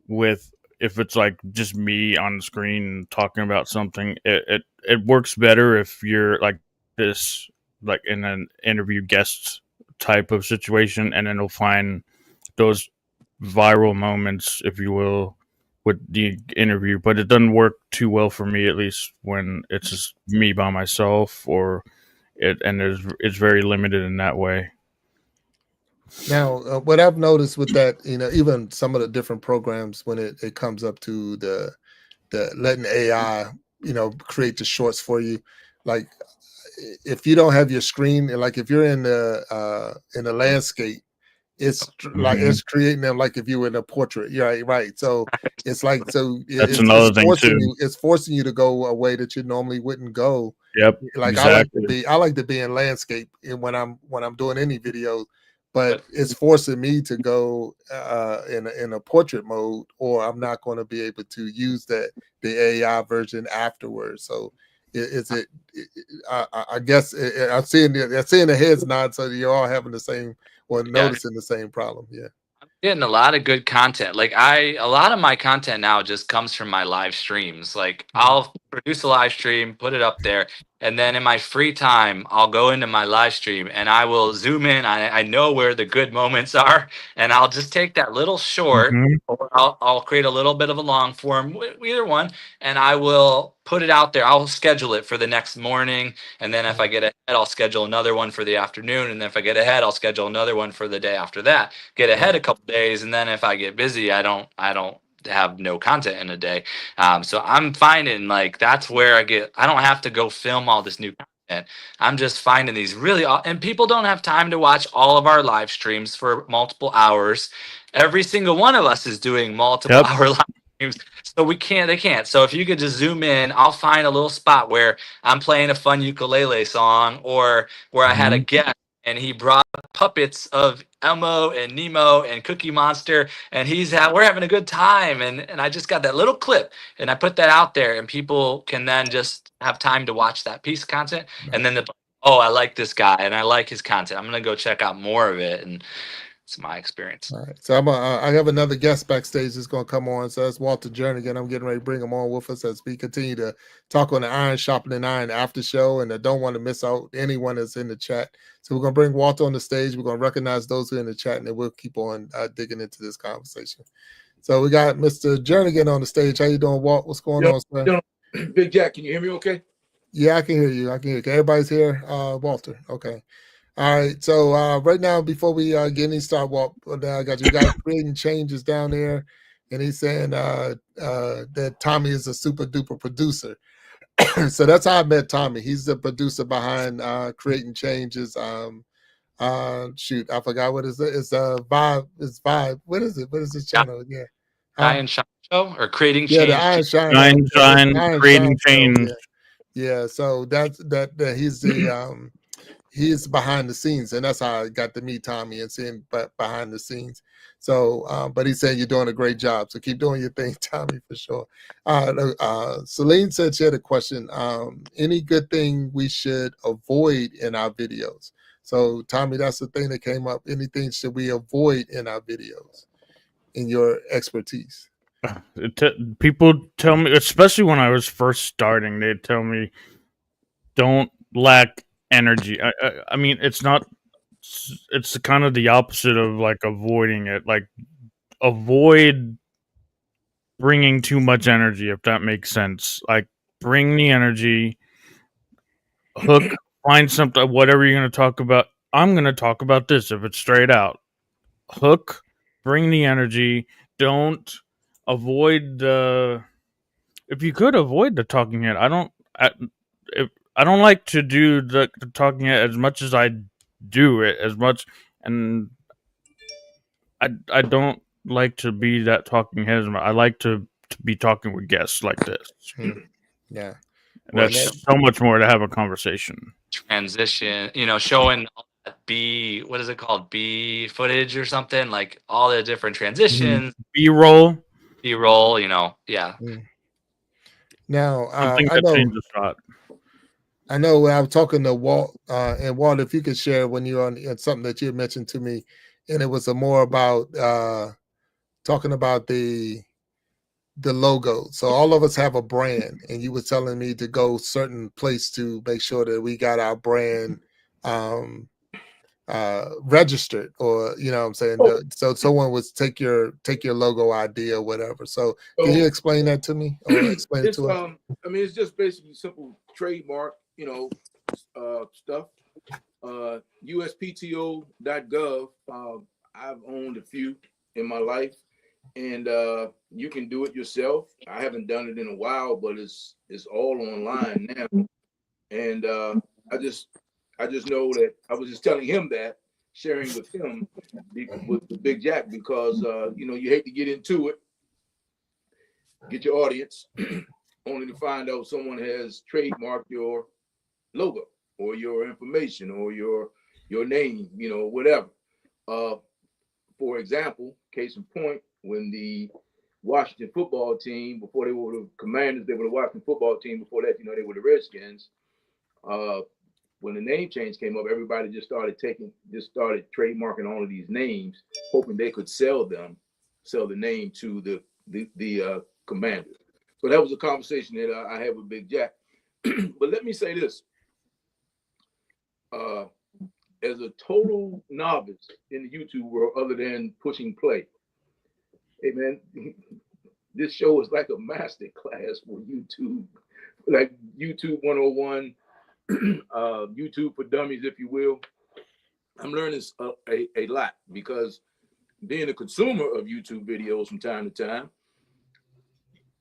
with if it's like just me on the screen talking about something. It works better if you're like this, like in an interview guest type of situation, and then it'll find those viral moments, if you will, with the interview. But it doesn't work too well for me, at least when it's just me by myself, or it's very limited in that way. Now, what I've noticed with that, even some of the different programs when it comes up to the letting AI, create the shorts for you, like if you don't have your screen, like if you're in the landscape, it's like Mhm. it's creating them like if you were in a portrait. Yeah, right. So it's like That's it's another thing too. it's forcing you to go a way that you normally wouldn't go. Yep, Like exactly. I like to be in landscape when I'm doing any videos, but but it's forcing me to go in a portrait mode, or I'm not going to be able to use the AI version afterwards. So is it? I guess I'm seeing the heads nod, so you're all having the same or yeah, noticing the same problem. Yeah. getting a lot of good content. Like a lot of my content now just comes from my live streams. Like I'll produce a live stream, put it up there, and then in my free time, I'll go into my live stream and I will zoom in. I know where the good moments are, and I'll just take that little short, Mhm. or I'll create a little bit of a long form, either one, and I will put it out there. I'll schedule it for the next morning, and then if I get ahead, I'll schedule another one for the afternoon, and then if I get ahead, I'll schedule another one for the day after that. Get ahead a couple days, and then if I get busy, I don't have no content in a day. So I'm finding like that's where I don't have to go film all this new content. I'm just finding these really and people don't have time to watch all of our live streams for multiple hours. Every single one of us is doing multiple Yep. hour live streams. So they can't. So if you could just zoom in, I'll find a little spot where I'm playing a fun ukulele song, or where I had a Mhm. guest and he brought puppets of Elmo and Nemo and Cookie Monster, and we're having a good time, and I just got that little clip, and I put that out there, and people can then just have time to watch that piece of content, and then oh, I like this guy and I like his content. I'm gonna go check out more of it, and it's my experience. All right. So I have another guest backstage that's going to come on. So that's Walter Jernigan. I'm getting ready to bring him on with us as we continue to talk on the Iron Sharpening Iron after show. And I don't want to miss out anyone that's in the chat. So we're going to bring Walter on the stage. We're going to recognize those who are in the chat, and then we'll keep on digging into this conversation. So we got Mr. Jernigan on the stage. How you doing, Walt? What's going on, sir? Big Jack, can you hear me okay? Yeah, I can hear you. I can hear you. Everybody's here. Walter. Okay. All right. So right now, before we get any start, Walt, I got you guys creating changes down there, and he's saying that Tommy is a super duper producer. So that's how I met Tommy. He's the producer behind creating changes. Shoot, I forgot what is it. It's Vibe. It's Vibe. What is it? What is his Yeah, channel? Yeah. Huh? Giant Shine Show or Creating Yeah, the Change. Iron Shine. Shine, Yeah, the shine, Iron creating Shine show. change. Yeah. Yeah. So that he's the he's behind the scenes, and that's how I got to meet Tommy and seeing behind the scenes. So, but he said you're doing a great job. So keep doing your thing, Tommy, for sure. Celine said she had a question. Any good thing we should avoid in our videos? So, Tommy, that's the thing that came up. Anything should we avoid in our videos, in your expertise? People tell me, especially when I was first starting, they'd tell me, don't lack energy. I mean, it's not, it's kind of the opposite of like avoiding it. Like, avoid bringing too much energy, if that makes sense. Like, bring the energy, hook, find something, whatever you're going to talk about. I'm going to talk about this if it's straight out. Hook, bring the energy. Don't avoid the. If you could avoid the talking head, I don't like to do the talking head as much as I do it as much, and I don't like to be that talking head. I like to be talking with guests like this. Yeah. And that's so much more to have a conversation. Transition, showing all that B, what is it called? B footage or something, like all the different transitions, B-roll. B-roll, yeah. Now, Something that changes shot. I know when I was talking to Walt, and Walt, if you could share when you're on something that you had mentioned to me, and it was more about talking about the logo. So all of us have a brand, and you were telling me to go certain place to make sure that we got our brand registered, or what I'm saying. So someone would take your logo ID or whatever. So can you explain that to me, or explain it to us? I mean, it's just basically simple trademark, stuff. USPTO.gov. I've owned a few in my life, and you can do it yourself. I haven't done it in a while, but it's all online now. And I just know that I was just telling him that, sharing with him with Big Jack, because you hate to get into it, get your audience, only to find out someone has trademarked your logo or your information or your name, whatever. For example, case in point, when the Washington football team, before they were the Commanders, they were the Washington football team. Before that, they were the Redskins. When the name change came up, everybody just started trademarking all of these names, hoping they could sell the name to the Commanders. So that was a conversation that I had with Big Jack. But let me say this. As a total novice in the YouTube world, other than pushing play, hey man, this show is like a master class for YouTube, like YouTube 101, YouTube for dummies, if you will. I'm learning a lot, because being a consumer of YouTube videos from time to time,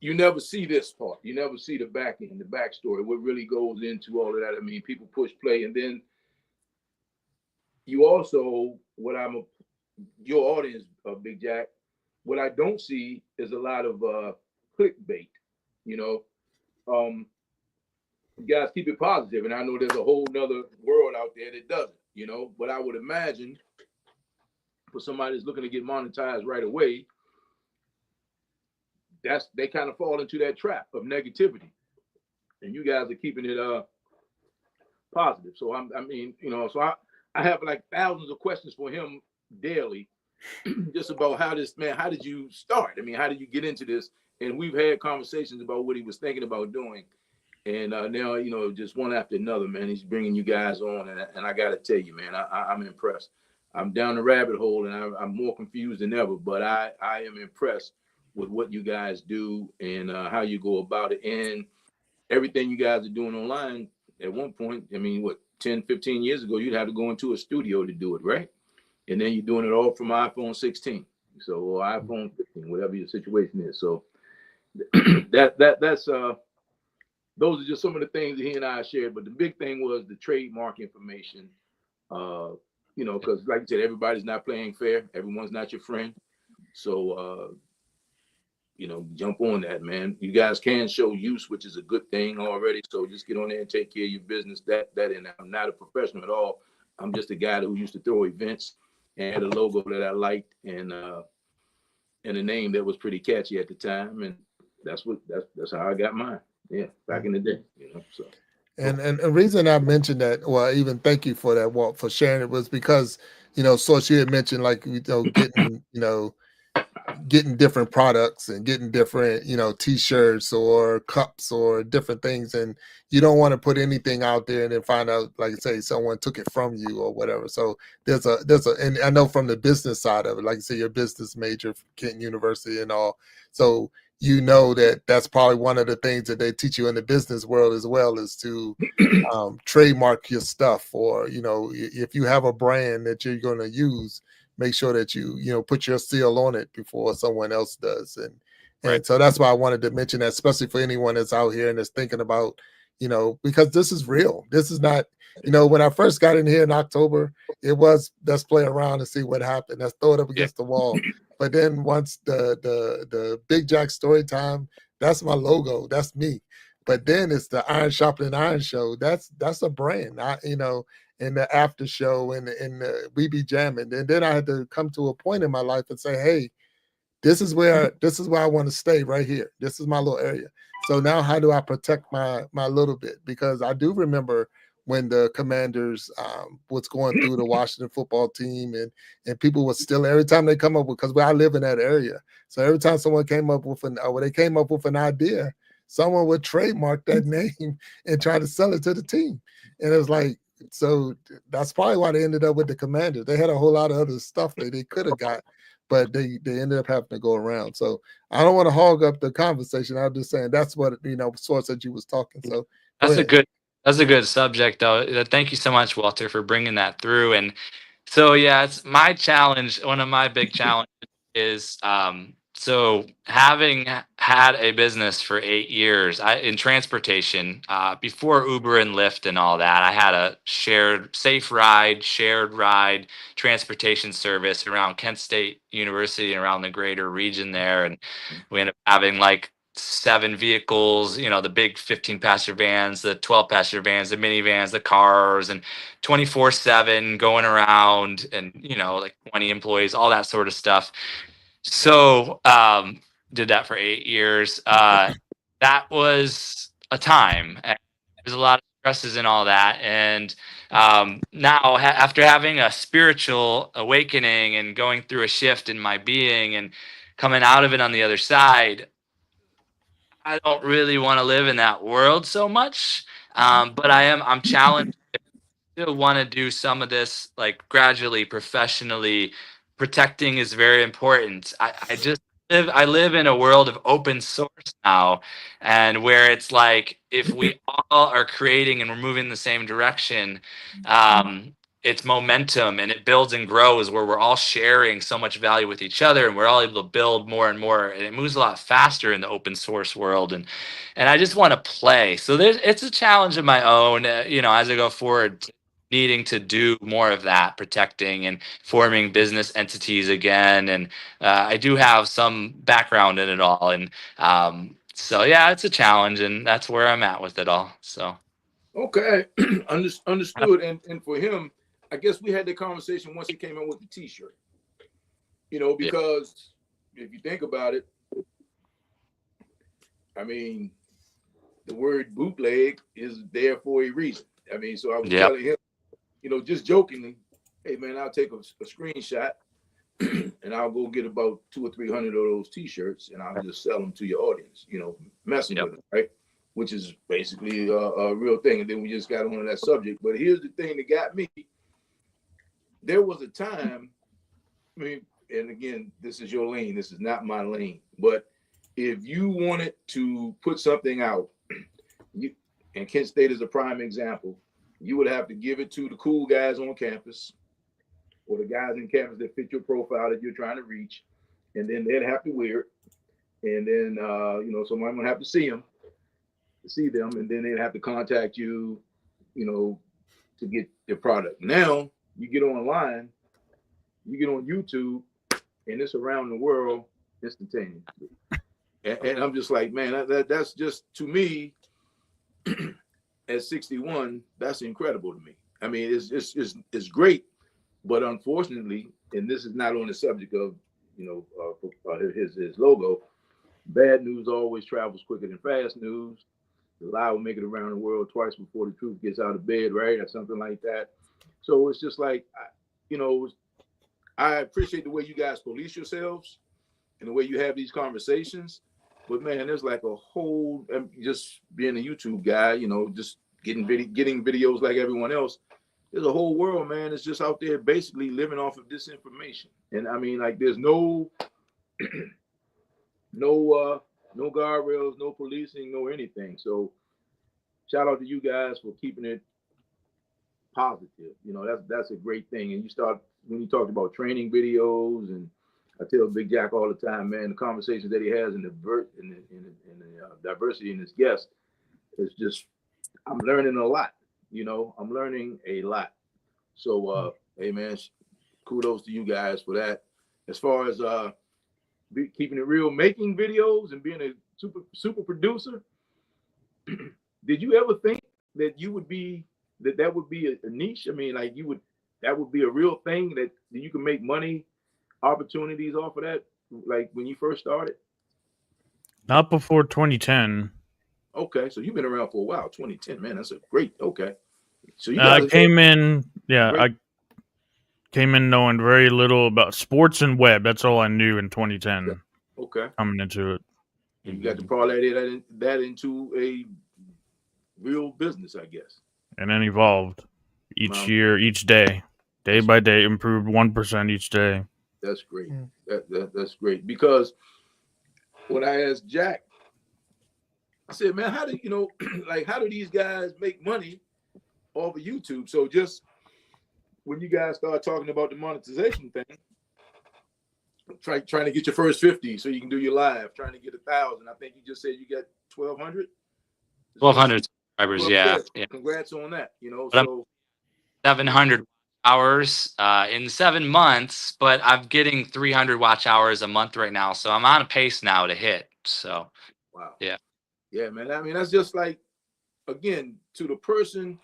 you never see this part. You never see the back end, the backstory, what really goes into all of that. I mean, people push play, and then you also, your audience, Big Jack, what I don't see is a lot of clickbait. You guys keep it positive, and I know there's a whole nother world out there that doesn't, but I would imagine for somebody that's looking to get monetized right away, they kind of fall into that trap of negativity, and you guys are keeping it positive. So I have like thousands of questions for him daily, just about how did you start? I mean, how did you get into this? And we've had conversations about what he was thinking about doing. And now, just one after another, man, he's bringing you guys on. And I got to tell you, man, I'm impressed. I'm down the rabbit hole, and I'm more confused than ever, but I am impressed with what you guys do and how you go about it. And everything you guys are doing online, at one point, I mean, what, 10, 15 years ago, you'd have to go into a studio to do it, right? And then you're doing it all from iPhone 16. So, or iPhone 15, whatever your situation is. So that's those are just some of the things that he and I shared. But the big thing was the trademark information. You know, because like you said, everybody's not playing fair. Everyone's not your friend. So you know, jump on that, man. You guys can show use, which is a good thing already. So just get on there and take care of your business. And I'm not a professional at all. I'm just a guy who used to throw events and had a logo that I liked and a name that was pretty catchy at the time. And that's how I got mine. Yeah, back in the day, you know. So And the reason I mentioned that, well, even thank you for that, Walt, for sharing it, was because, you know, so she had mentioned, like, you know, getting different products and getting different, you know, t-shirts or cups or different things, and you don't want to put anything out there and then find out, like I say, someone took it from you or whatever. So there's a and I know from the business side of it, like you say, your business major from Kent University and all, so you know that that's probably one of the things that they teach you in the business world as well, is to trademark your stuff, or, you know, if you have a brand that you're going to use, make sure that you know, put your seal on it before someone else does. And Right. so that's why I wanted to mention that, especially for anyone that's out here and is thinking about, you know, because this is real. This is not, you know, when I first got in here in October, it was, let's play around and see what happened. Let's throw it up against the wall. But then once the Big Jack Storytime, that's my logo. That's me. But then it's the Iron Sharpening Iron show. That's a brand. You know, in the after show and we be jamming. And then I had to come to a point in my life and say, hey, this is where I want to stay right here. This is my little area. So now how do I protect my little bit? Because I do remember when the Commanders was going through the Washington football team, and people would still, every time they come up with, because I live in that area. So every time someone came up with they came up with an idea, someone would trademark that name and try to sell it to the team. And it was like, so that's probably why they ended up with the Commanders. They had a whole lot of other stuff that they could have got, but they ended up having to go around. So I don't want to hog up the conversation. I'm just saying that's what, you know, source that you was talking. So That's a good subject, though. Thank you so much, Walter, for bringing that through. And so, yeah, it's my challenge. One of my big challenges is so having had a business for 8 years in transportation, before Uber and Lyft and all that, I had a shared ride transportation service around Kent State University and around the greater region there. And we ended up having like 7 vehicles, you know, the big 15-passenger vans, the 12-passenger vans, the minivans, the cars, and 24/7 going around, and, you know, like 20 employees, all that sort of stuff. So did that for 8 years. That was a time. And there's a lot of stresses and all that. And now, after having a spiritual awakening and going through a shift in my being and coming out of it on the other side, I don't really want to live in that world so much. But I'm challenged. Still want to do some of this, like, gradually, professionally. Protecting is very important. I live in a world of open source now, and where it's like, if we all are creating and we're moving in the same direction, it's momentum and it builds and grows, where we're all sharing so much value with each other and we're all able to build more and more, and it moves a lot faster in the open source world. And I just want to play. So it's a challenge of my own, you know, as I go forward, needing to do more of that, protecting and forming business entities again. And I do have some background in it all. And so, yeah, it's a challenge, and that's where I'm at with it all. So. Okay, understood. And for him, I guess we had the conversation once he came in with the T-shirt. You know, because if you think about it, I mean, the word bootleg is there for a reason. I mean, so I was telling him, you know, just jokingly, hey man, I'll take a screenshot and I'll go get about 200 or 300 of those T-shirts and I'll just sell them to your audience. You know, messing with them, right? Which is basically a real thing. And then we just got on that subject. But here's the thing that got me. There was a time, I mean, and again, this is your lane. This is not my lane. But if you wanted to put something out you and Kent State is a prime example. You would have to give it to the cool guys on campus or the guys in campus that fit your profile that you're trying to reach, and then they'd have to wear it. And then somebody would have to see them, and then they'd have to contact you, to get their product. Now you get online, you get on YouTube, and it's around the world instantaneously. And I'm just like, man, that's just, to me, at 61, that's incredible to me. I mean, it's great, but unfortunately, and this is not on the subject of his logo. Bad news always travels quicker than fast news. The lie will make it around the world twice before the truth gets out of bed, right? Or something like that. So it's just like, I appreciate the way you guys police yourselves and the way you have these conversations. But man, there's like a whole, just being a YouTube guy, just getting videos like everyone else. There's a whole world, man. It's just out there basically living off of disinformation. And I mean, like, there's no guardrails, no policing, no anything. So shout out to you guys for keeping it positive. That's a great thing. And when you talked about training videos, and I tell Big Jack all the time, man, the conversations that he has in the diversity in his guests is just, I'm learning a lot. I'm learning a lot. So, hey man, kudos to you guys for that. As far as keeping it real, making videos and being a super producer, did you ever think that you would be that would be a niche? I mean, like, that would be a real thing that you can make money opportunities off of that, like when you first started? Not before 2010. Okay, so you've been around for a while. 2010, man, that's a great. Okay, so I came in knowing very little about sports and web. That's all I knew in 2010. Okay, coming into it, you got to parlay that into a real business, I guess. And then evolved each year, each day by day, improved 1% each day. That's great. That's great, because when I asked Jack, I said, man, how do how do these guys make money off of YouTube? So just when you guys start talking about the monetization thing, trying to get your first 50 so you can do your live, trying to get 1,000. I think you just said you got 1,200. 1,200 subscribers, yeah. Congrats on that. So 700 hours in 7 months, but I'm getting 300 watch hours a month right now, so I'm on a pace now to hit. So wow, yeah, man. I mean, that's just like, again, to the person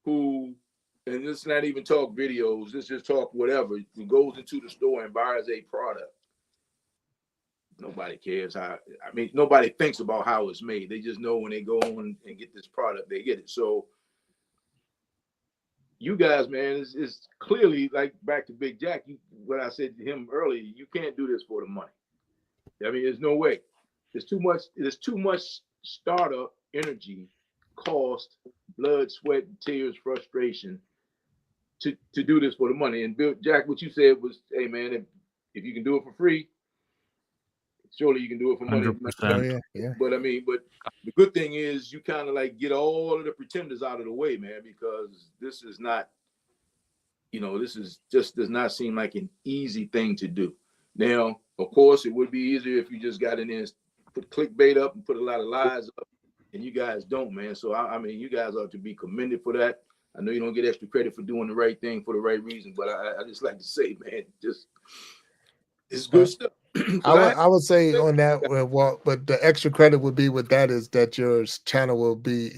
who, and let's not even talk videos, let's just talk whatever, who goes into the store and buys a product. Nobody cares nobody thinks about how it's made. They just know when they go on and get this product, they get it. So you guys, man, is clearly, like, back to Big Jack, what I said to him earlier, you can't do this for the money. I mean, there's no way. There's too much startup energy, cost, blood, sweat, tears, frustration to do this for the money. And Jack, what you said was, hey man, if you can do it for free, surely you can do it for money. 100%. Yeah. But the good thing is you kind of like get all of the pretenders out of the way, man, because this is not, this is just does not seem like an easy thing to do. Now, of course, it would be easier if you just got in there and put clickbait up and put a lot of lies up, and you guys don't, man. So I mean, you guys are to be commended for that. I know you don't get extra credit for doing the right thing for the right reason, but I just like to say, man, it's good stuff. I would say on that, well, but the extra credit would be with that is that your channel will be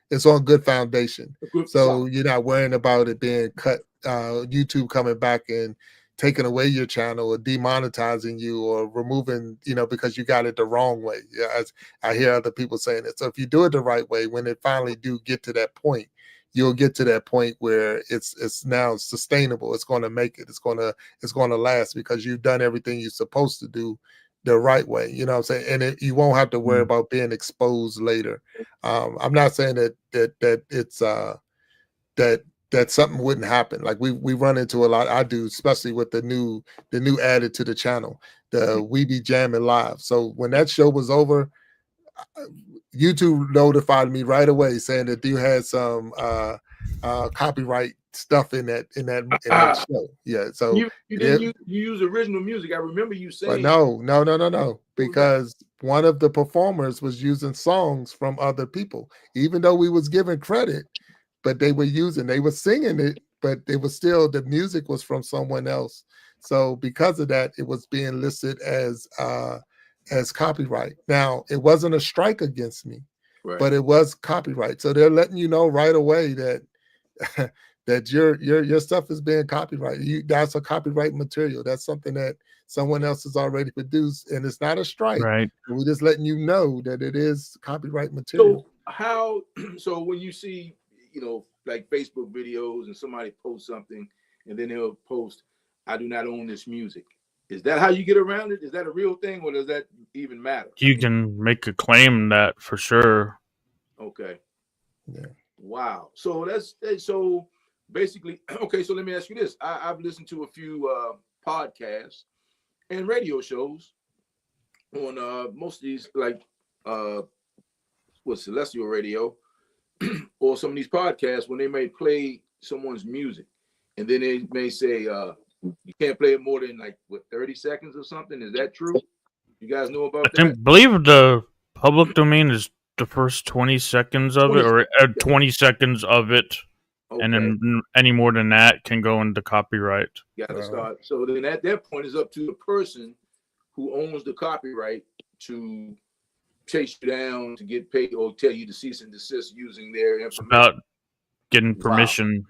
it's on good foundation. So you're not worrying about it being cut, YouTube coming back and taking away your channel or demonetizing you or removing, because you got it the wrong way. Yeah, as I hear other people saying it. So if you do it the right way, when it finally do get to that point, you'll get to that point where it's now sustainable. It's going to make it. It's going to last because you've done everything you're supposed to do the right way. You know what I'm saying? And you won't have to worry about being exposed later. I'm not saying that it's that something wouldn't happen. Like we run into a lot. I do, especially with the new added to the channel, the We Be Jamming Live. So when that show was over, YouTube notified me right away saying that you had some copyright stuff in that show. Yeah, so you didn't use, you use original music. I remember you saying. No, because one of the performers was using songs from other people, even though we was giving credit, but they were singing it, but it was still, the music was from someone else. So because of that, it was being listed as copyright. Now, it wasn't a strike against me, but it was copyright. So they're letting you know right away that that your stuff is being copyrighted. That's a copyright material. That's something that someone else has already produced, and it's not a strike. Right. We're just letting you know that it is copyright material. So when you see, like Facebook videos and somebody posts something and then they'll post, "I do not own this music." Is that how you get around it? Is that a real thing, or does that even matter? You can make a claim that for sure. Okay. Yeah. Wow. So so basically, okay, so let me ask you this. I've listened to a few podcasts and radio shows on most of these, like Celestial Radio or some of these podcasts, when they may play someone's music and then they may say you can't play it more than 30 seconds or something. Is that true? You guys know about that? I believe the public domain is the first 20 seconds of it, or 20 seconds of it. Okay. And then any more than that can go into copyright. Gotta start. So then at that point, it's up to the person who owns the copyright to chase you down to get paid or tell you to cease and desist using their information. It's about getting permission.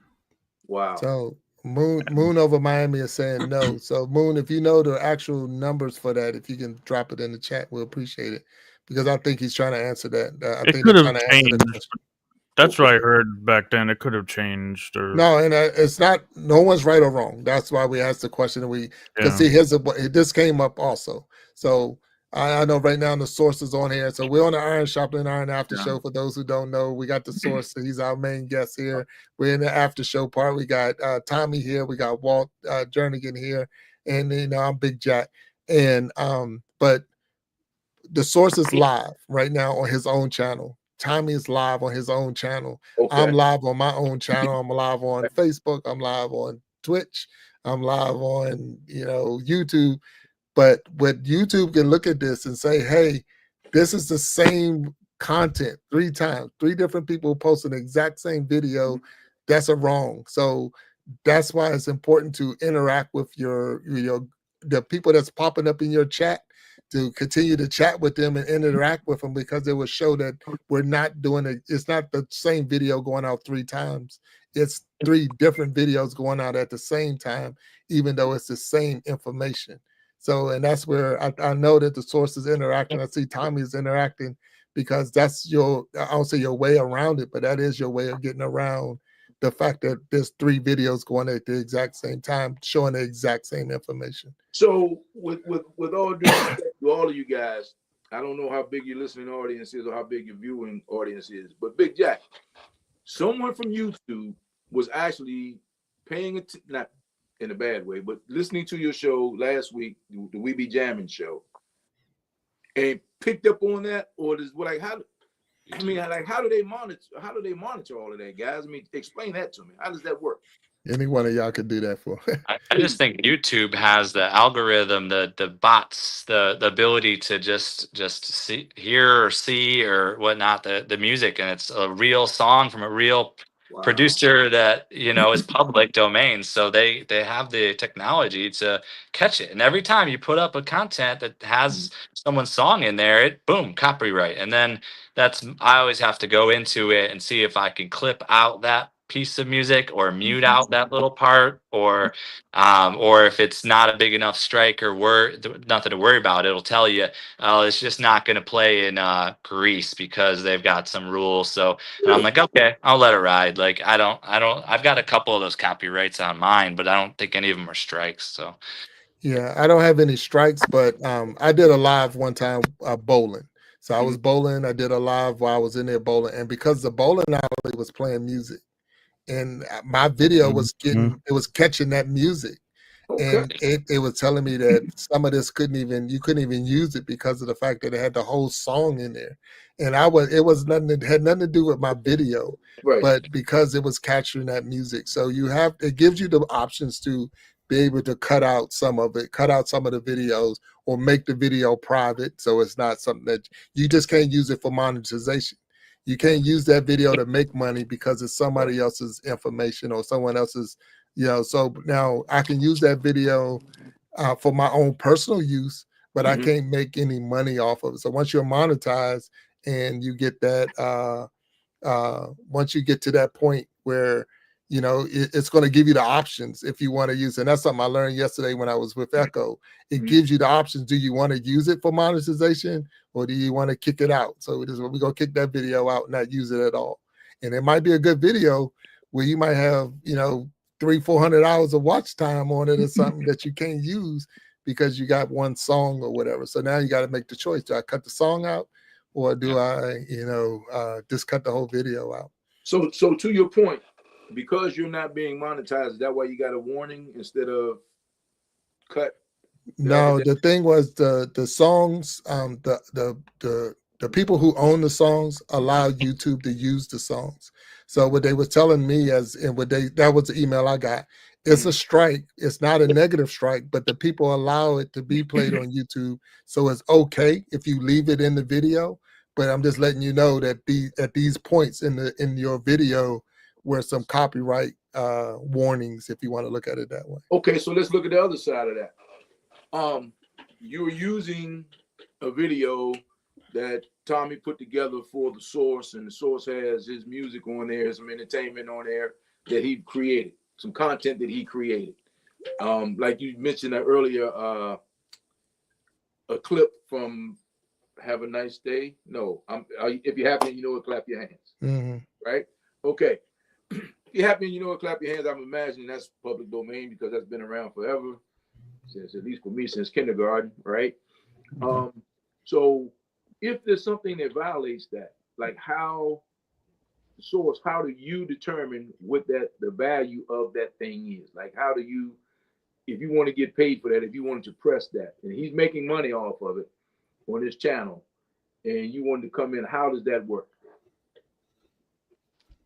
Wow. So Moon over Miami is saying no. So Moon, if you know the actual numbers for that, if you can drop it in the chat, we'll appreciate it, because I think he's trying to answer that. I think could have changed. That's what I heard back then. It could have changed. Or no, and it's not. No one's right or wrong. That's why we asked the question. And see, this came up also. So I know right now the source is on here. So we're on the Sharpening Iron after show. For those who don't know, we got the source. So he's our main guest here. We're in the after show part. We got Tommy here. We got Walt Jernigan here, and I'm Big Jack. And but the source is live right now on his own channel. Tommy is live on his own channel. Okay. I'm live on my own channel. I'm live on Facebook. I'm live on Twitch. I'm live on YouTube. But what YouTube can look at this and say, hey, this is the same content 3 times. 3 different people posting the exact same video. That's a wrong. So that's why it's important to interact with the people that's popping up in your chat, to continue to chat with them and interact with them, because it will show that we're not doing it. It's not the same video going out 3 times. It's 3 different videos going out at the same time, even though it's the same information. So, and that's where I know that the source is interacting. I see Tommy is interacting, because that's I don't say your way around it, but that is your way of getting around the fact that there's 3 videos going at the exact same time, showing the exact same information. So with all due respect to all of you guys, I don't know how big your listening audience is or how big your viewing audience is, but Big Jack, someone from YouTube was actually paying attention, not in a bad way, but listening to your show last week, the We Be Jamming show, and picked up on that, or how do they monitor? How do they monitor all of that, guys? I mean, explain that to me. How does that work? Any one of y'all could do that for. I just think YouTube has the algorithm, the bots, the ability to just hear or see or whatnot the music, and it's a real song from a real producer that is public domain. So they have the technology to catch it, and every time you put up a content that has someone's song in there, it boom, copyright. And then I always have to go into it and see if I can clip out that piece of music or mute out that little part, or if it's not a big enough strike or nothing to worry about. It'll tell you, it's just not going to play in Greece because they've got some rules. So and I'm like, okay, I'll let it ride. Like I've got a couple of those copyrights on mine, but I don't think any of them are strikes. So yeah, I don't have any strikes, but I did a live one time bowling. So I was bowling. I did a live while I was in there bowling, and because the bowling alley was playing music, and my video was catching that music, Okay. and it was telling me that some of this you couldn't even use it because of the fact that it had the whole song in there. And it was nothing, it had nothing to do with my video, Right. but because it was capturing that music. So it gives you the options to be able to cut out some of it, cut out some of the videos, or make the video private. So it's not something that you just can't use it for monetization. You can't use that video to make money because it's somebody else's information or someone else's, so now I can use that video for my own personal use, but I Mhm. can't make any money off of it. So once you're monetized and you get that, once you get to that point where it's going to give you the options if you want to use it. And that's something I learned yesterday when I was with Echo. It Mhm. gives you the options. Do you want to use it for monetization, or do you want to kick it out? So we're going to kick that video out and not use it at all. And it might be a good video where you might have 300-400 hours of watch time on it or something that you can't use because you got one song or whatever. So now you got to make the choice. Do I cut the song out, or do I just cut the whole video out? So to your point, because you're not being monetized, is that why you got a warning instead of cut? No, the thing was the songs, the people who own the songs allow YouTube to use the songs. So what they were telling me that was the email I got. It's a strike. It's not a negative strike, but the people allow it to be played on YouTube. So it's okay if you leave it in the video. But I'm just letting you know that at these points in your video were some copyright warnings, if you want to look at it that way. Okay, so let's look at the other side of that. You're using a video that Tommy put together for the Source, and the Source has his music on there, some entertainment on there that he created, some content that he created. Like you mentioned earlier, a clip from "Have a Nice Day." No, if you're happy and you know it, clap your hands. Mm-hmm. Right? Okay. If you're happy and you know it, clap your hands. I'm imagining that's public domain because that's been around forever. Since, at least for me, since kindergarten, right? So if there's something that violates that, like how do you determine what the value of that thing is? Like how do you, if you want to get paid for that, if you wanted to press that, and he's making money off of it on his channel, and you wanted to come in, how does that work?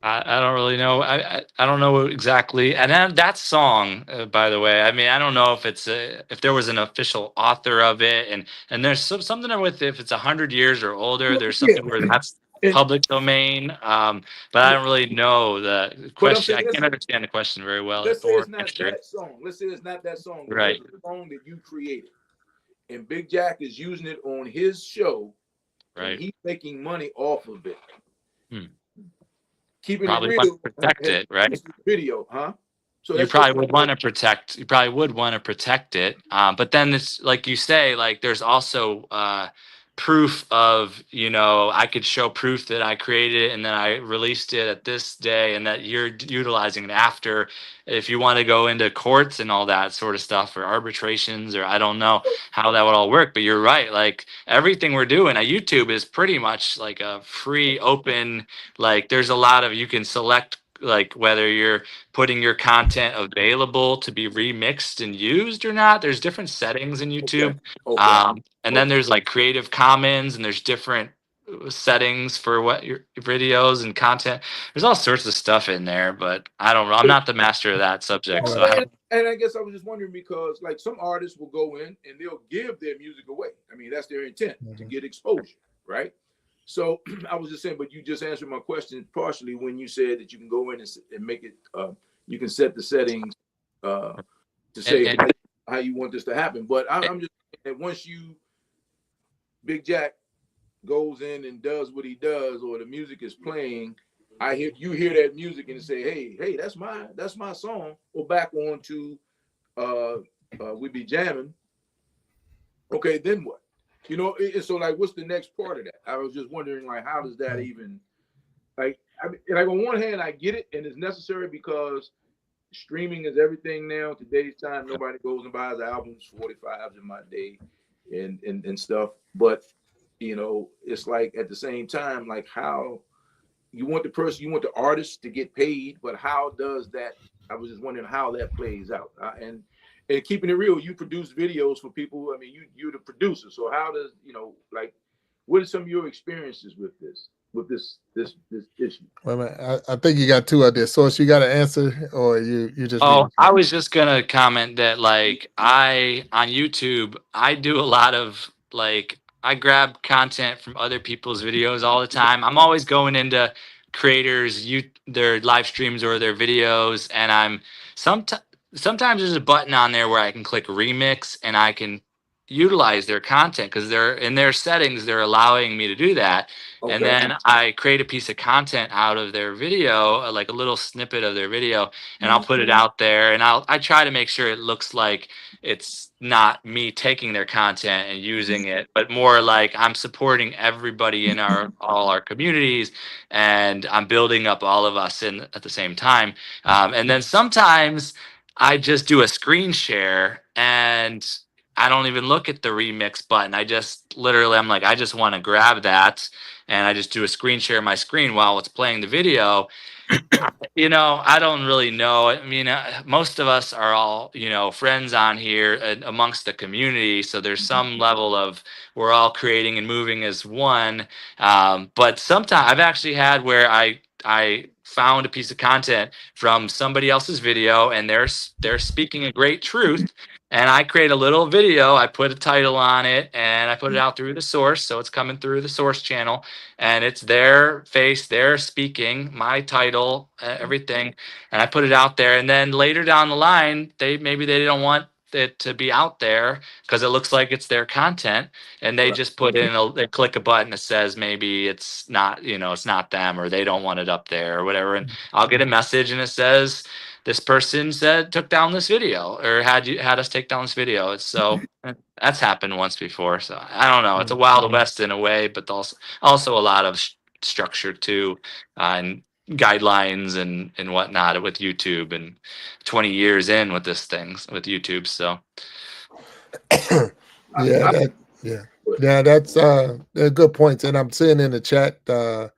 I don't really know. I don't know exactly. And that song, by the way, I mean, I don't know if if there was an official author of it, and there's something with if it's 100 years or older, there's something where that's public domain. But I don't really know the question. I can't understand the question very well. Let's say it's not that song. Let's say it's not that song. Right. It's a song that you created, and Big Jack is using it on his show, right? And he's making money off of it. Keeping probably it want real, to protect it, right? Video, huh? So you probably would want to protect. You probably would want to protect it, but then it's like you say, like there's also proof of, I could show proof that I created it and then I released it at this day, and that you're utilizing it after. If you want to go into courts and all that sort of stuff, or arbitrations, or I don't know how that would all work, but you're right. Like everything we're doing at YouTube is pretty much like a free, open. Like there's a lot of, you can select like whether you're putting your content available to be remixed and used or not. There's different settings in YouTube. And then there's like Creative Commons, and there's different settings for what your videos and content. There's all sorts of stuff in there, but I don't know. I'm not the master of that subject. So and I guess I was just wondering because like some artists will go in and they'll give their music away. I mean, that's their intent, to get exposure, right? So I was just saying, but you just answered my question partially when you said that you can go in and make it, you can set the settings to say how you want this to happen. But I'm just saying that once Big Jack goes in and does what he does, or the music is playing, you hear that music and say, hey, that's my song. Or back on to We Be Jamming. Okay, then what? So like, what's the next part of that? I was just wondering, like, how does that even, like on one hand, I get it, and it's necessary because streaming is everything now. Today's time, nobody goes and buys albums, 45s in my day, and stuff. But it's like at the same time, like how you want the artist to get paid, but how does that? I was just wondering how that plays out, and And keeping it real, you produce videos for people. I mean, you're the producer. So how does, like, what are some of your experiences with this issue? Wait a minute. I think you got two out there. Source, you got to answer, or you just Oh, reading? I was just gonna comment that like I on YouTube, I do a lot of like I grab content from other people's videos all the time. I'm always going into creators, their live streams or their videos, and I'm sometimes sometimes there's a button on there where I can click remix and I can utilize their content because they're in their settings, they're allowing me to do that. And Okay. then I create a piece of content out of their video, like a little snippet of their video, and I'll put it out there, and I try to make sure it looks like it's not me taking their content and using it, but more like I'm supporting everybody in our all our communities, and I'm building up all of us in at the same time. And then sometimes I just do a screen share and I don't even look at the remix button. I just literally I'm like I just want to grab that and I just do a screen share my screen while it's playing the video. I don't really know. I mean, most of us are all, friends on here amongst the community. So there's some level of we're all creating and moving as one. But sometimes I've actually had where I found a piece of content from somebody else's video and they're speaking a great truth. And I create a little video, I put a title on it, and I put it out through the source. So it's coming through the source channel and it's their face, they're speaking, my title, everything, and I put it out there. And then later down the line, maybe they don't want it to be out there because it looks like it's their content, and they Right. just put in they click a button that says maybe it's not, it's not them, or they don't want it up there or whatever. And I'll get a message and it says this person said took down this video or had us take down this video. It's so that's happened once before. So I don't know. It's a wild west in a way, but also a lot of structure too, and guidelines and whatnot with YouTube, and 20 years in with this things with YouTube. So Yeah, that's they're good points. And I'm seeing in the chat a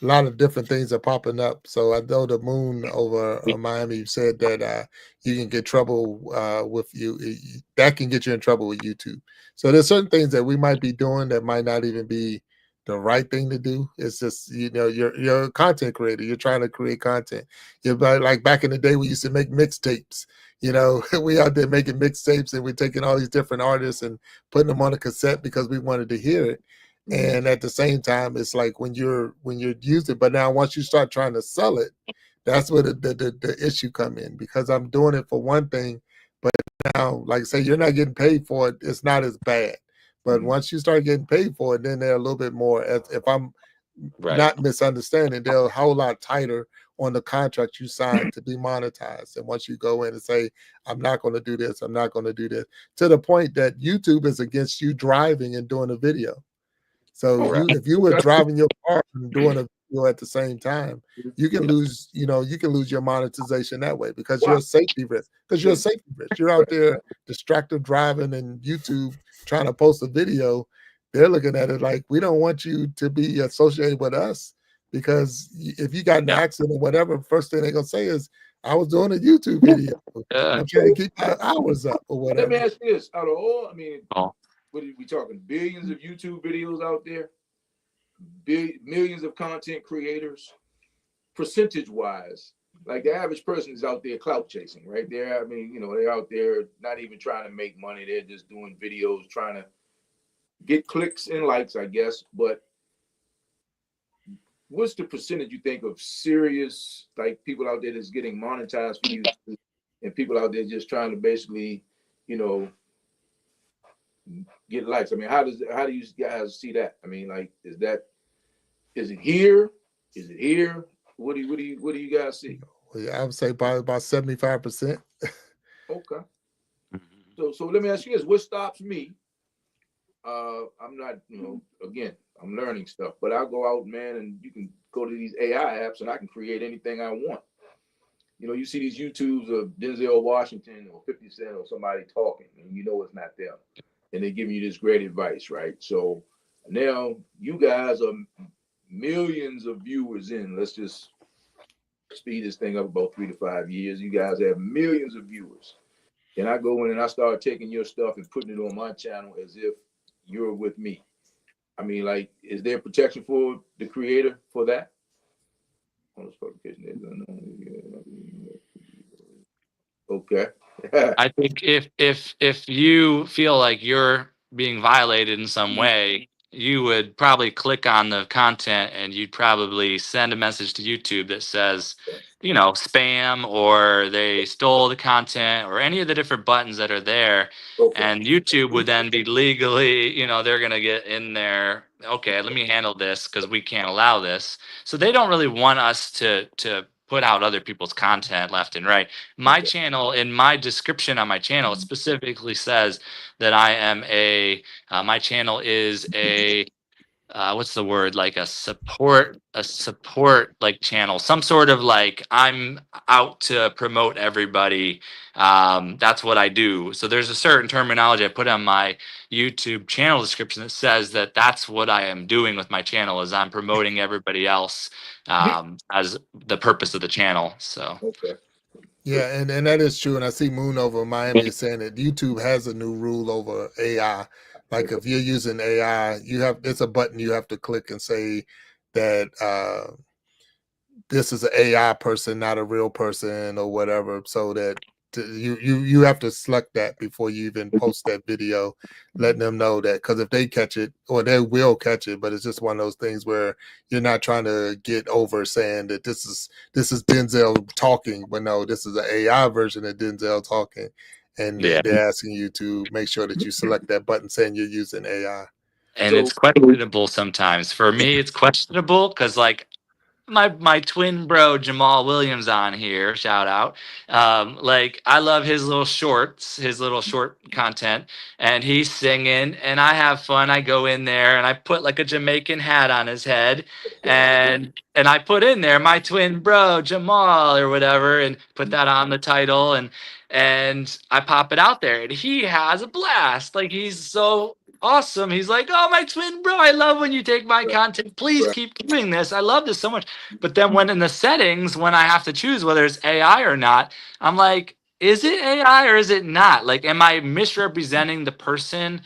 lot of different things are popping up. So I know the moon over Miami said that you can get trouble with that can get you in trouble with YouTube. So there's certain things that we might be doing that might not even be the right thing to do. It's just you're a content creator. You're trying to create content. You're like back in the day we used to make mixtapes. We out there making mixtapes and we're taking all these different artists and putting them on a cassette because we wanted to hear it. And at the same time, it's like when you're using it, but now once you start trying to sell it, that's where the issue come in, because I'm doing it for one thing, but now, like I say, you're not getting paid for it. It's not as bad. But once you start getting paid for it, then they're a little bit more, if I'm not misunderstanding, they're a whole lot tighter on the contract you signed to be monetized. And once you go in and say, I'm not going to do this, I'm not going to do this, to the point that YouTube is against you driving and doing a video. So if you were driving your car and doing a video at the same time, you can lose, your monetization that way because you're a safety risk. You're out there distracted driving and YouTube trying to post a video. They're looking at it like, we don't want you to be associated with us, because if you got in an accident or whatever, first thing they're gonna say is, I was doing a YouTube video. I'm trying to keep my hours up or whatever. Let me ask you this: out of all, what are we talking? Billions of YouTube videos out there, millions of content creators. Percentage-wise, like the average person is out there clout chasing, right? They're out there not even trying to make money. They're just doing videos, trying to get clicks and likes, I guess. But what's the percentage you think of serious, like, people out there that's getting monetized for YouTube, and people out there just trying to basically, get likes? I mean, how do you guys see that? I mean, like, is it here? Is it here? What do you guys see? Well, yeah, I would say probably about 75%. Okay. So let me ask you this: what stops me? I'm not, again, I'm learning stuff, but I'll go out, man, and you can go to these AI apps and I can create anything I want. You see these YouTubes of Denzel Washington or 50 Cent or somebody talking, and it's not them. And they're giving you this great advice, right? So now you guys are millions of viewers in. Let's just speed this thing up about 3 to 5 years. You guys have millions of viewers. and I go in and I start taking your stuff and putting it on my channel as if you're with me. I mean, like, is there protection for the creator for that? Okay. I think if you feel like you're being violated in some way, you would probably click on the content and you'd probably send a message to YouTube that says, you know, spam, or they stole the content, or any of the different buttons that are there. Okay. And YouTube would then be legally, you know, they're going to get in there. Okay, let me handle this because we can't allow this. So they don't really want us to put out other people's content left and right. My Okay. channel, in my description on my channel, it specifically says that I am my channel is a, what's the word, like a support like channel, some sort of, like, I'm out to promote everybody. That's what I do. So there's a certain terminology I put on my YouTube channel description that says that that's what I am doing with my channel, is I'm promoting everybody else, as the purpose of the channel. So Okay. Yeah, and that is true. And I see Moon over Miami is saying that YouTube has a new rule over AI. Like if you're using AI, it's a button you have to click and say that this is an AI person, not a real person or whatever, so that you have to select that before you even post that video, letting them know that, because if they catch it, or they will catch it, but it's just one of those things where you're not trying to get over saying that this is Denzel talking, but no, this is an AI version of Denzel talking, and yeah. they're asking you to make sure that you select that button saying you're using AI. And So, it's questionable sometimes. For me, it's questionable because, like, my twin bro Jamal Williams on here, shout out. Like, I love his little shorts, his little short content, and he's singing, and I have fun. I go in there and I put like a Jamaican hat on his head, and I put in there my twin bro Jamal or whatever, and put that on the title, and I pop it out there, and he has a blast. Like, he's so awesome. He's like, "Oh, my twin bro, I love when you take my content. Please right. keep doing this. I love this so much." But then when in the settings, when I have to choose whether it's AI or not, I'm like, is it AI or is it not? Like, am I misrepresenting the person?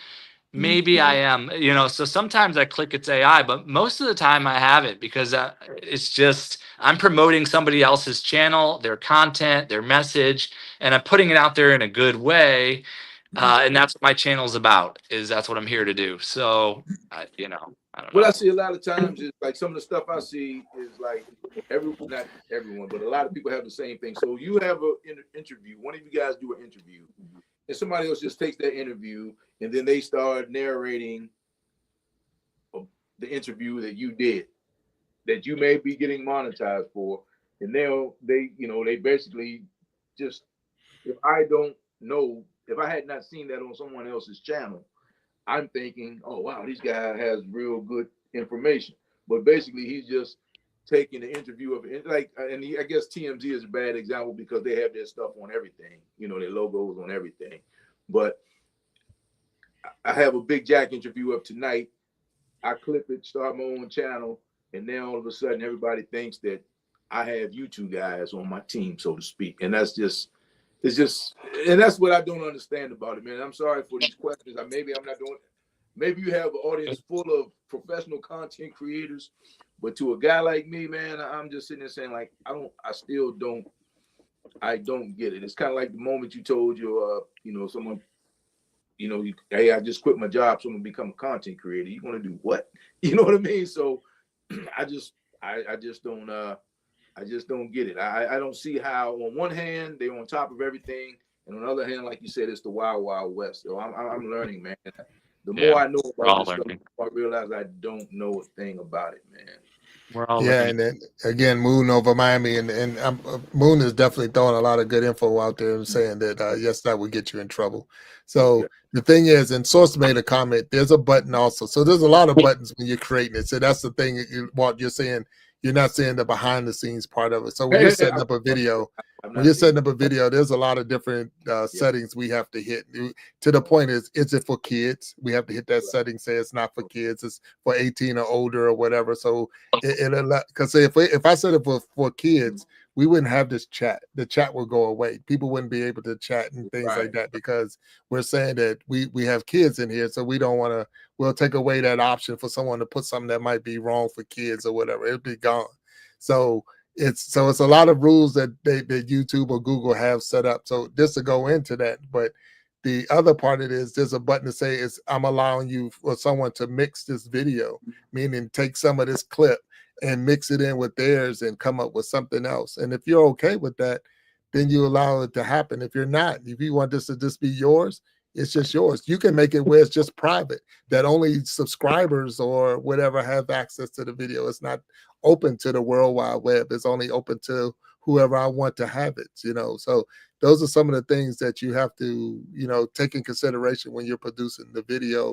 Maybe I am, you know. So sometimes I click it's AI, but most of the time I have it, because it's just, I'm promoting somebody else's channel, their content, their message, and I'm putting it out there in a good way. And that's what my channel's about, is that's what I'm here to do. So, you know, I don't What I know. see a lot of times is, like, some of the stuff I see is like, not everyone, but a lot of people have the same thing. So you have an interview. One of you guys do an interview, and somebody else just takes that interview and then they start narrating the interview that you did, that you may be getting monetized for, and they basically just, if I had not seen that on someone else's channel, I'm thinking, oh wow, this guy has real good information. But basically, he's just taking the interview of it. Like, and I guess TMZ is a bad example because they have their stuff on everything, their logos on everything. But I have a Big Jack interview up tonight. I clip it, start my own channel, and then all of a sudden, everybody thinks that I have you two guys on my team, so to speak. And that's just, and that's what I don't understand about it, man. I'm sorry for these questions. Maybe I'm not doing. Maybe you have an audience full of professional content creators, but to a guy like me, man, I'm just sitting there saying, like, I don't get it. It's kind of like the moment you told someone, hey, I just quit my job, so I'm gonna become a content creator. You're gonna do what? You know what I mean? So I just don't get it. I don't see how, on one hand, they're on top of everything, and on the other hand, like you said, it's the wild, wild west. So I'm learning, man. The more I know We're all about this stuff, learning. the more I realize I don't know a thing about it, man. We're all Yeah, learning. and then again, Moon over Miami, and Moon is definitely throwing a lot of good info out there and saying that yes, that would get you in trouble. So Okay. the thing is, and Source made a comment. There's a button also. So there's a lot of buttons when you're creating it. So that's the thing. What you're saying, you're not seeing the behind the scenes part of it. So when you're setting up a video, there's a lot of different settings we have to hit. To the point is it for kids? We have to hit that setting, say it's not for kids, it's for 18 or older or whatever. So because if I set it for kids, we wouldn't have this chat. The chat would go away. People wouldn't be able to chat and things like that, because we're saying that we have kids in here, so we don't want to. We'll take away that option for someone to put something that might be wrong for kids or whatever. It'll be gone. So it's a lot of rules that that YouTube or Google have set up. So just to go into that, but the other part of it is there's a button to say I'm allowing you for someone to mix this video, meaning take some of this clip and mix it in with theirs and come up with something else. And if you're okay with that, then you allow it to happen. If you're not, if you want this to just be yours, it's just yours. You can make it where it's just private, that only subscribers or whatever have access to the video. It's not open to the World Wide Web. It's only open to whoever I want to have it, So those are some of the things that you have to, take in consideration when you're producing the video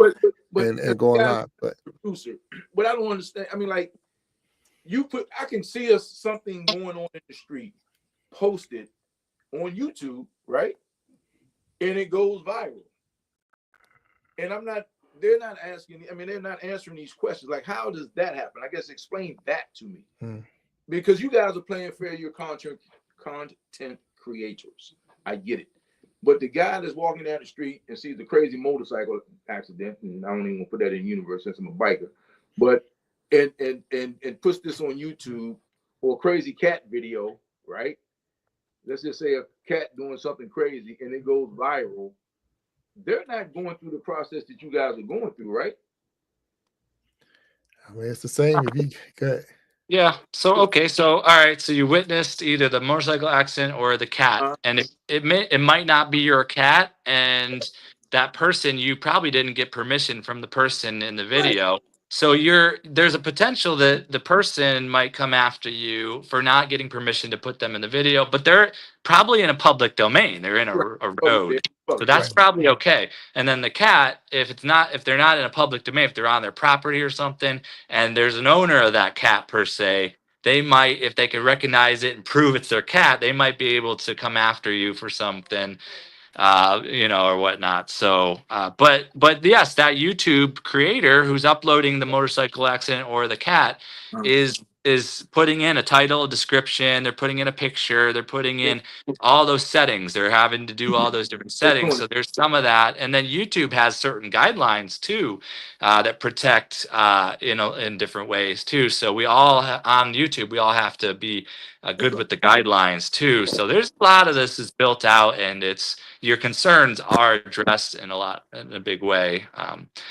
and going live. But producer, but I don't understand. I mean, like, I can see something going on in the street, posted on YouTube, right? And it goes viral. And they're not answering these questions. Like, how does that happen? I guess explain that to me. Because you guys are playing fair, you're content creators. I get it. But the guy that's walking down the street and sees a crazy motorcycle accident, and I don't even put that in the universe since I'm a biker, but and puts this on YouTube, or a crazy cat video, right? Let's just say a cat doing something crazy and it goes viral. They're not going through the process that you guys are going through, right? I mean, it's the same. If you good. Yeah. So okay. So all right. So you witnessed either the motorcycle accident or the cat, and it might not be your cat, and that person, you probably didn't get permission from the person in the video. Right. So there's a potential that the person might come after you for not getting permission to put them in the video, but they're probably in a public domain. They're in a road. So that's probably okay. And then the cat, if they're not in a public domain, if they're on their property or something, and there's an owner of that cat per se, they might, if they can recognize it and prove it's their cat, they might be able to come after you for something, or whatnot. So, but yes, that YouTube creator who's uploading the motorcycle accident or the cat is putting in a title, a description, they're putting in a picture, they're putting in all those settings. They're having to do all those different settings. So there's some of that. And then YouTube has certain guidelines too, that protect, in different ways too. So we all on YouTube, we all have to be good with the guidelines too. So there's a lot of this is built out, and your concerns are addressed in a big way.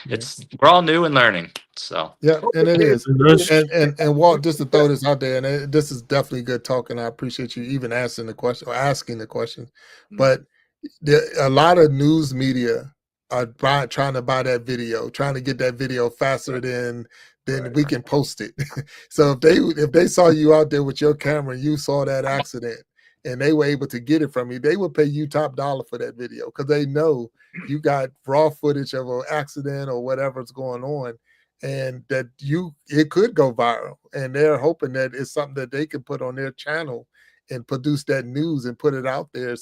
We're all new and learning. So yeah, and it is. And Walt, just to throw this out there, and this is definitely good talk, and I appreciate you even asking the question. But a lot of news media are trying to buy that video, trying to get that video faster than we can post it. So if they saw you out there with your camera and you saw that accident and they were able to get it from you, they would pay you top dollar for that video, because they know you got raw footage of an accident or whatever's going on, and that it could go viral. And they're hoping that it's something that they can put on their channel and produce that news and put it out there,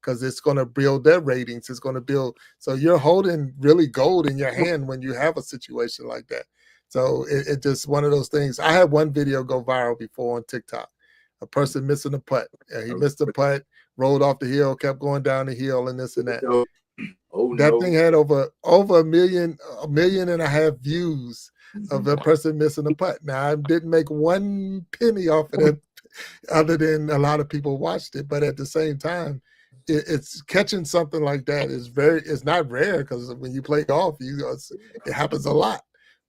because it's going to build their ratings. It's going to build. So you're holding really gold in your hand when you have a situation like that. So it's just one of those things. I had one video go viral before on TikTok. A person missing a putt. He missed a putt, rolled off the hill, kept going down the hill, and this and that. That thing had over 1.5 million views of the person missing a putt. Now, I didn't make 1 penny off of it, other than a lot of people watched it. But at the same time, it's catching something like that it's not rare, because when you play golf, it happens a lot.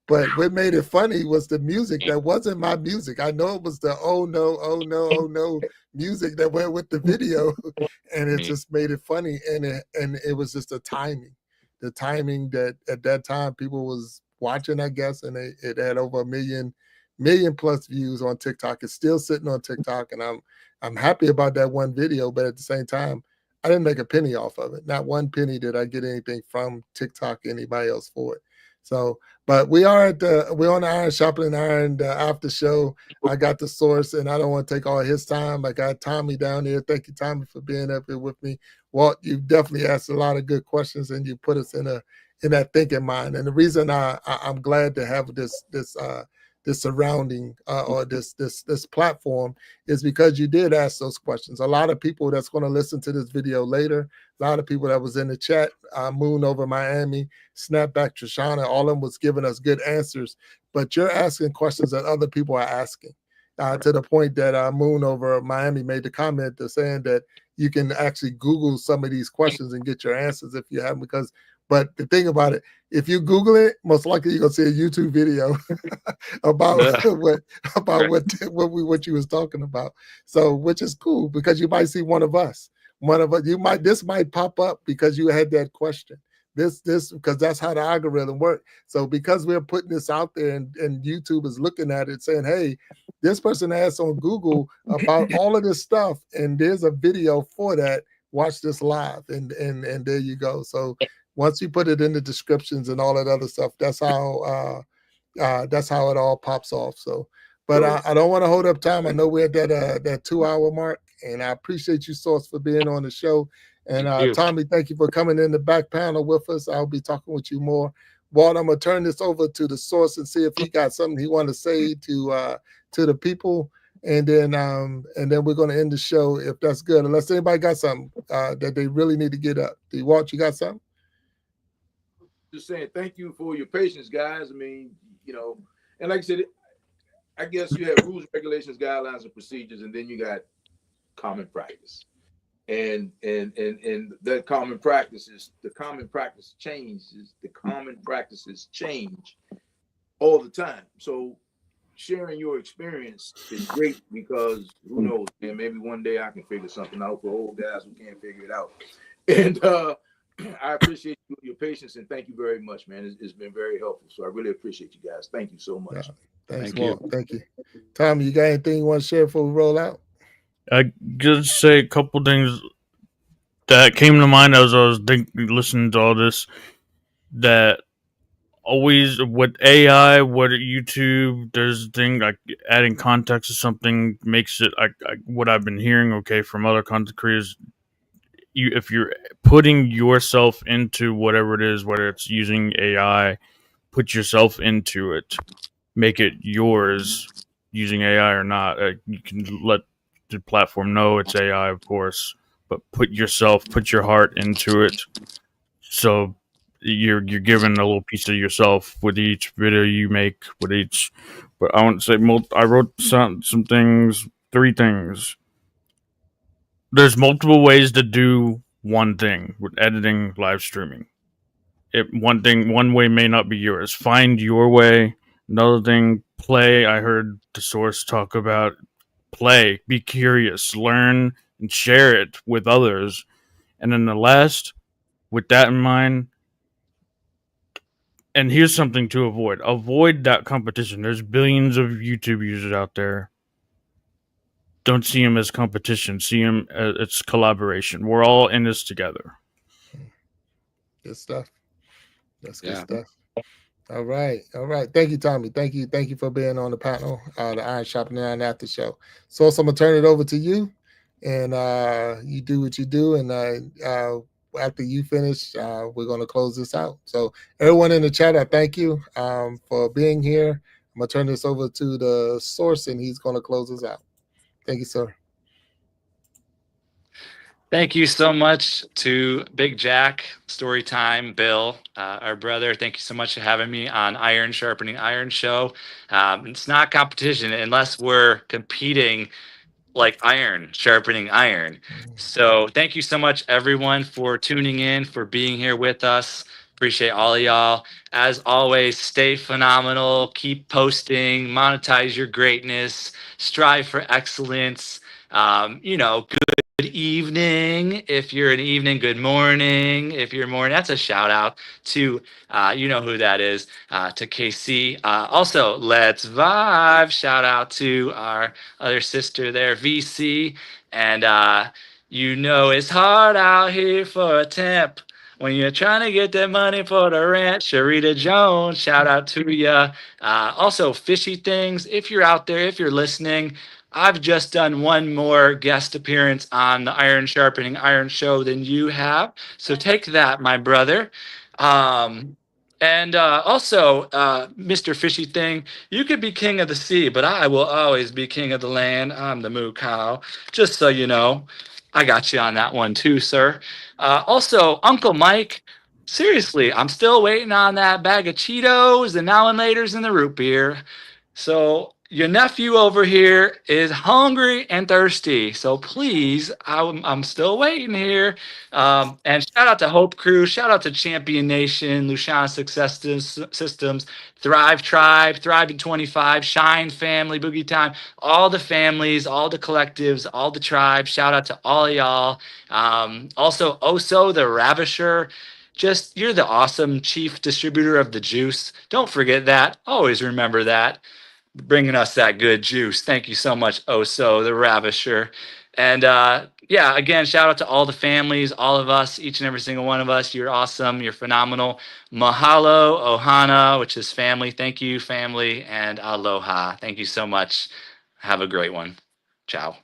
But what made it funny was the music that wasn't my music. I know it was the oh no music that went with the video, and it just made it funny. And it was just the timing that at that time people was watching, I guess, and it had over 1 million plus views on TikTok. It's still sitting on TikTok, and I'm happy about that one video. But at the same time, I didn't make a penny off of it. Not 1 penny did I get anything from TikTok, anybody else for it. So, but we're on the Iron Sharpening Iron after show. I got the source, and I don't want to take all his time. I got Tommy down here. Thank you, Tommy, for being up here with me. Walt, you definitely asked a lot of good questions, and you put us in that thinking mind. And the reason I'm glad to have this this surrounding or this platform is because you did ask those questions. A lot of people that's going to listen to this video later, a lot of people that was in the chat, Moon over Miami, Snapback Trishana, all of them was giving us good answers, but you're asking questions that other people are asking. To the point that Moon over Miami made the comment to saying that you can actually Google some of these questions and get your answers if you have them. Because, but the thing about it, if you Google it, most likely you're gonna see a YouTube video about what you was talking about. So, which is cool because you might see one of us. This might pop up because you had that question. This because that's how the algorithm works. So because we're putting this out there and YouTube is looking at it saying, hey, this person asked on Google about all of this stuff, and there's a video for that. Watch this live, and there you go. So once you put it in the descriptions and all that other stuff, that's how it all pops off. So, but I don't want to hold up time. I know we're at that 2 hour mark, and I appreciate you, Source, for being on the show. And Tommy, thank you for coming in the back panel with us. I'll be talking with you more. Walt, I'm gonna turn this over to the Source and see if he got something he want to say to the people, and then we're gonna end the show if that's good. Unless anybody got something that they really need to get up. Walt, you got something? Just saying thank you for your patience, guys. I mean, and like I said, I guess you have rules, regulations, guidelines, and procedures, and then you got common practice. And that common practices, the common practice changes, the common practices change all the time. So sharing your experience is great because who knows, man, maybe one day I can figure something out for old guys who can't figure it out. And I appreciate your patience and thank you very much, man. It's been very helpful. So I really appreciate you guys. Thank you so much. Thanks, Walt. Thank you. Tommy, you got anything you want to share before we roll out? I just say a couple things that came to mind as I was listening to all this. That always with AI, what YouTube, there's a thing like adding context to something makes it. What I've been hearing, from other content creators, if you're putting yourself into whatever it is, whether it's using AI, put yourself into it, make it yours, using AI or not. You can let the platform know it's AI, of course, but put your heart into it. So you're giving a little piece of yourself with each video you make, with each. But I want to say, I wrote some things, 3 things. There's multiple ways to do one thing with editing, live streaming. One way may not be yours. Find your way. Another thing, play. I heard the Source talk about play. Be curious, learn, and share it with others. And then the last, with that in mind, and here's something to avoid. Avoid that competition. There's billions of YouTube users out there. Don't see them as competition. See them as it's collaboration. We're all in this together. Good stuff. That's good stuff. All right. Thank you, Tommy. Thank you for being on the panel, the Iron Sharpening Iron After Show. So I'm gonna turn it over to you, and you do what you do, and after you finish, we're gonna close this out. So everyone in the chat, I thank you for being here. I'm gonna turn this over to the Source, and he's gonna close us out. Thank you, sir. Thank you so much to Big Jack, Storytime, Bill, our brother. Thank you so much for having me on Iron Sharpening Iron Show. It's not competition unless we're competing like iron, sharpening iron. So thank you so much, everyone, for tuning in, for being here with us. Appreciate all of y'all. As always, stay phenomenal. Keep posting, monetize your greatness, strive for excellence. Good evening. If you're an evening, good morning. If you're morning, that's a shout out to, you know who that is, to KC. Also, let's vibe. Shout out to our other sister there, VC. And it's hard out here for a temp when you're trying to get that money for the rent. Sharita Jones, shout out to you. Also, Fishy Things, if you're out there, if you're listening, I've just done one more guest appearance on the Iron Sharpening Iron Show than you have. So take that, my brother. And also, Mr. Fishy Thing, you could be king of the sea, but I will always be king of the land. I'm the moo cow. Just so you know, I got you on that one too, sir. Also, Uncle Mike, seriously, I'm still waiting on that bag of Cheetos, the now and laters, and the root beer. So your nephew over here is hungry and thirsty. So please, I'm still waiting here. And shout out to Hope Crew, shout out to Champion Nation, Luciana Success Systems, Thrive Tribe, Thrive in 25, Shine Family, Boogie Time, all the families, all the collectives, all the tribes. Shout out to all of y'all. Also, Oso the Ravisher. Just, you're the awesome chief distributor of the juice. Don't forget that. Always remember that, bringing us that good juice. Thank you so much, Oso, the Ravisher. And yeah, again, shout out to all the families, all of us, each and every single one of us. You're awesome. You're phenomenal. Mahalo, Ohana, which is family. Thank you, family. And aloha. Thank you so much. Have a great one. Ciao.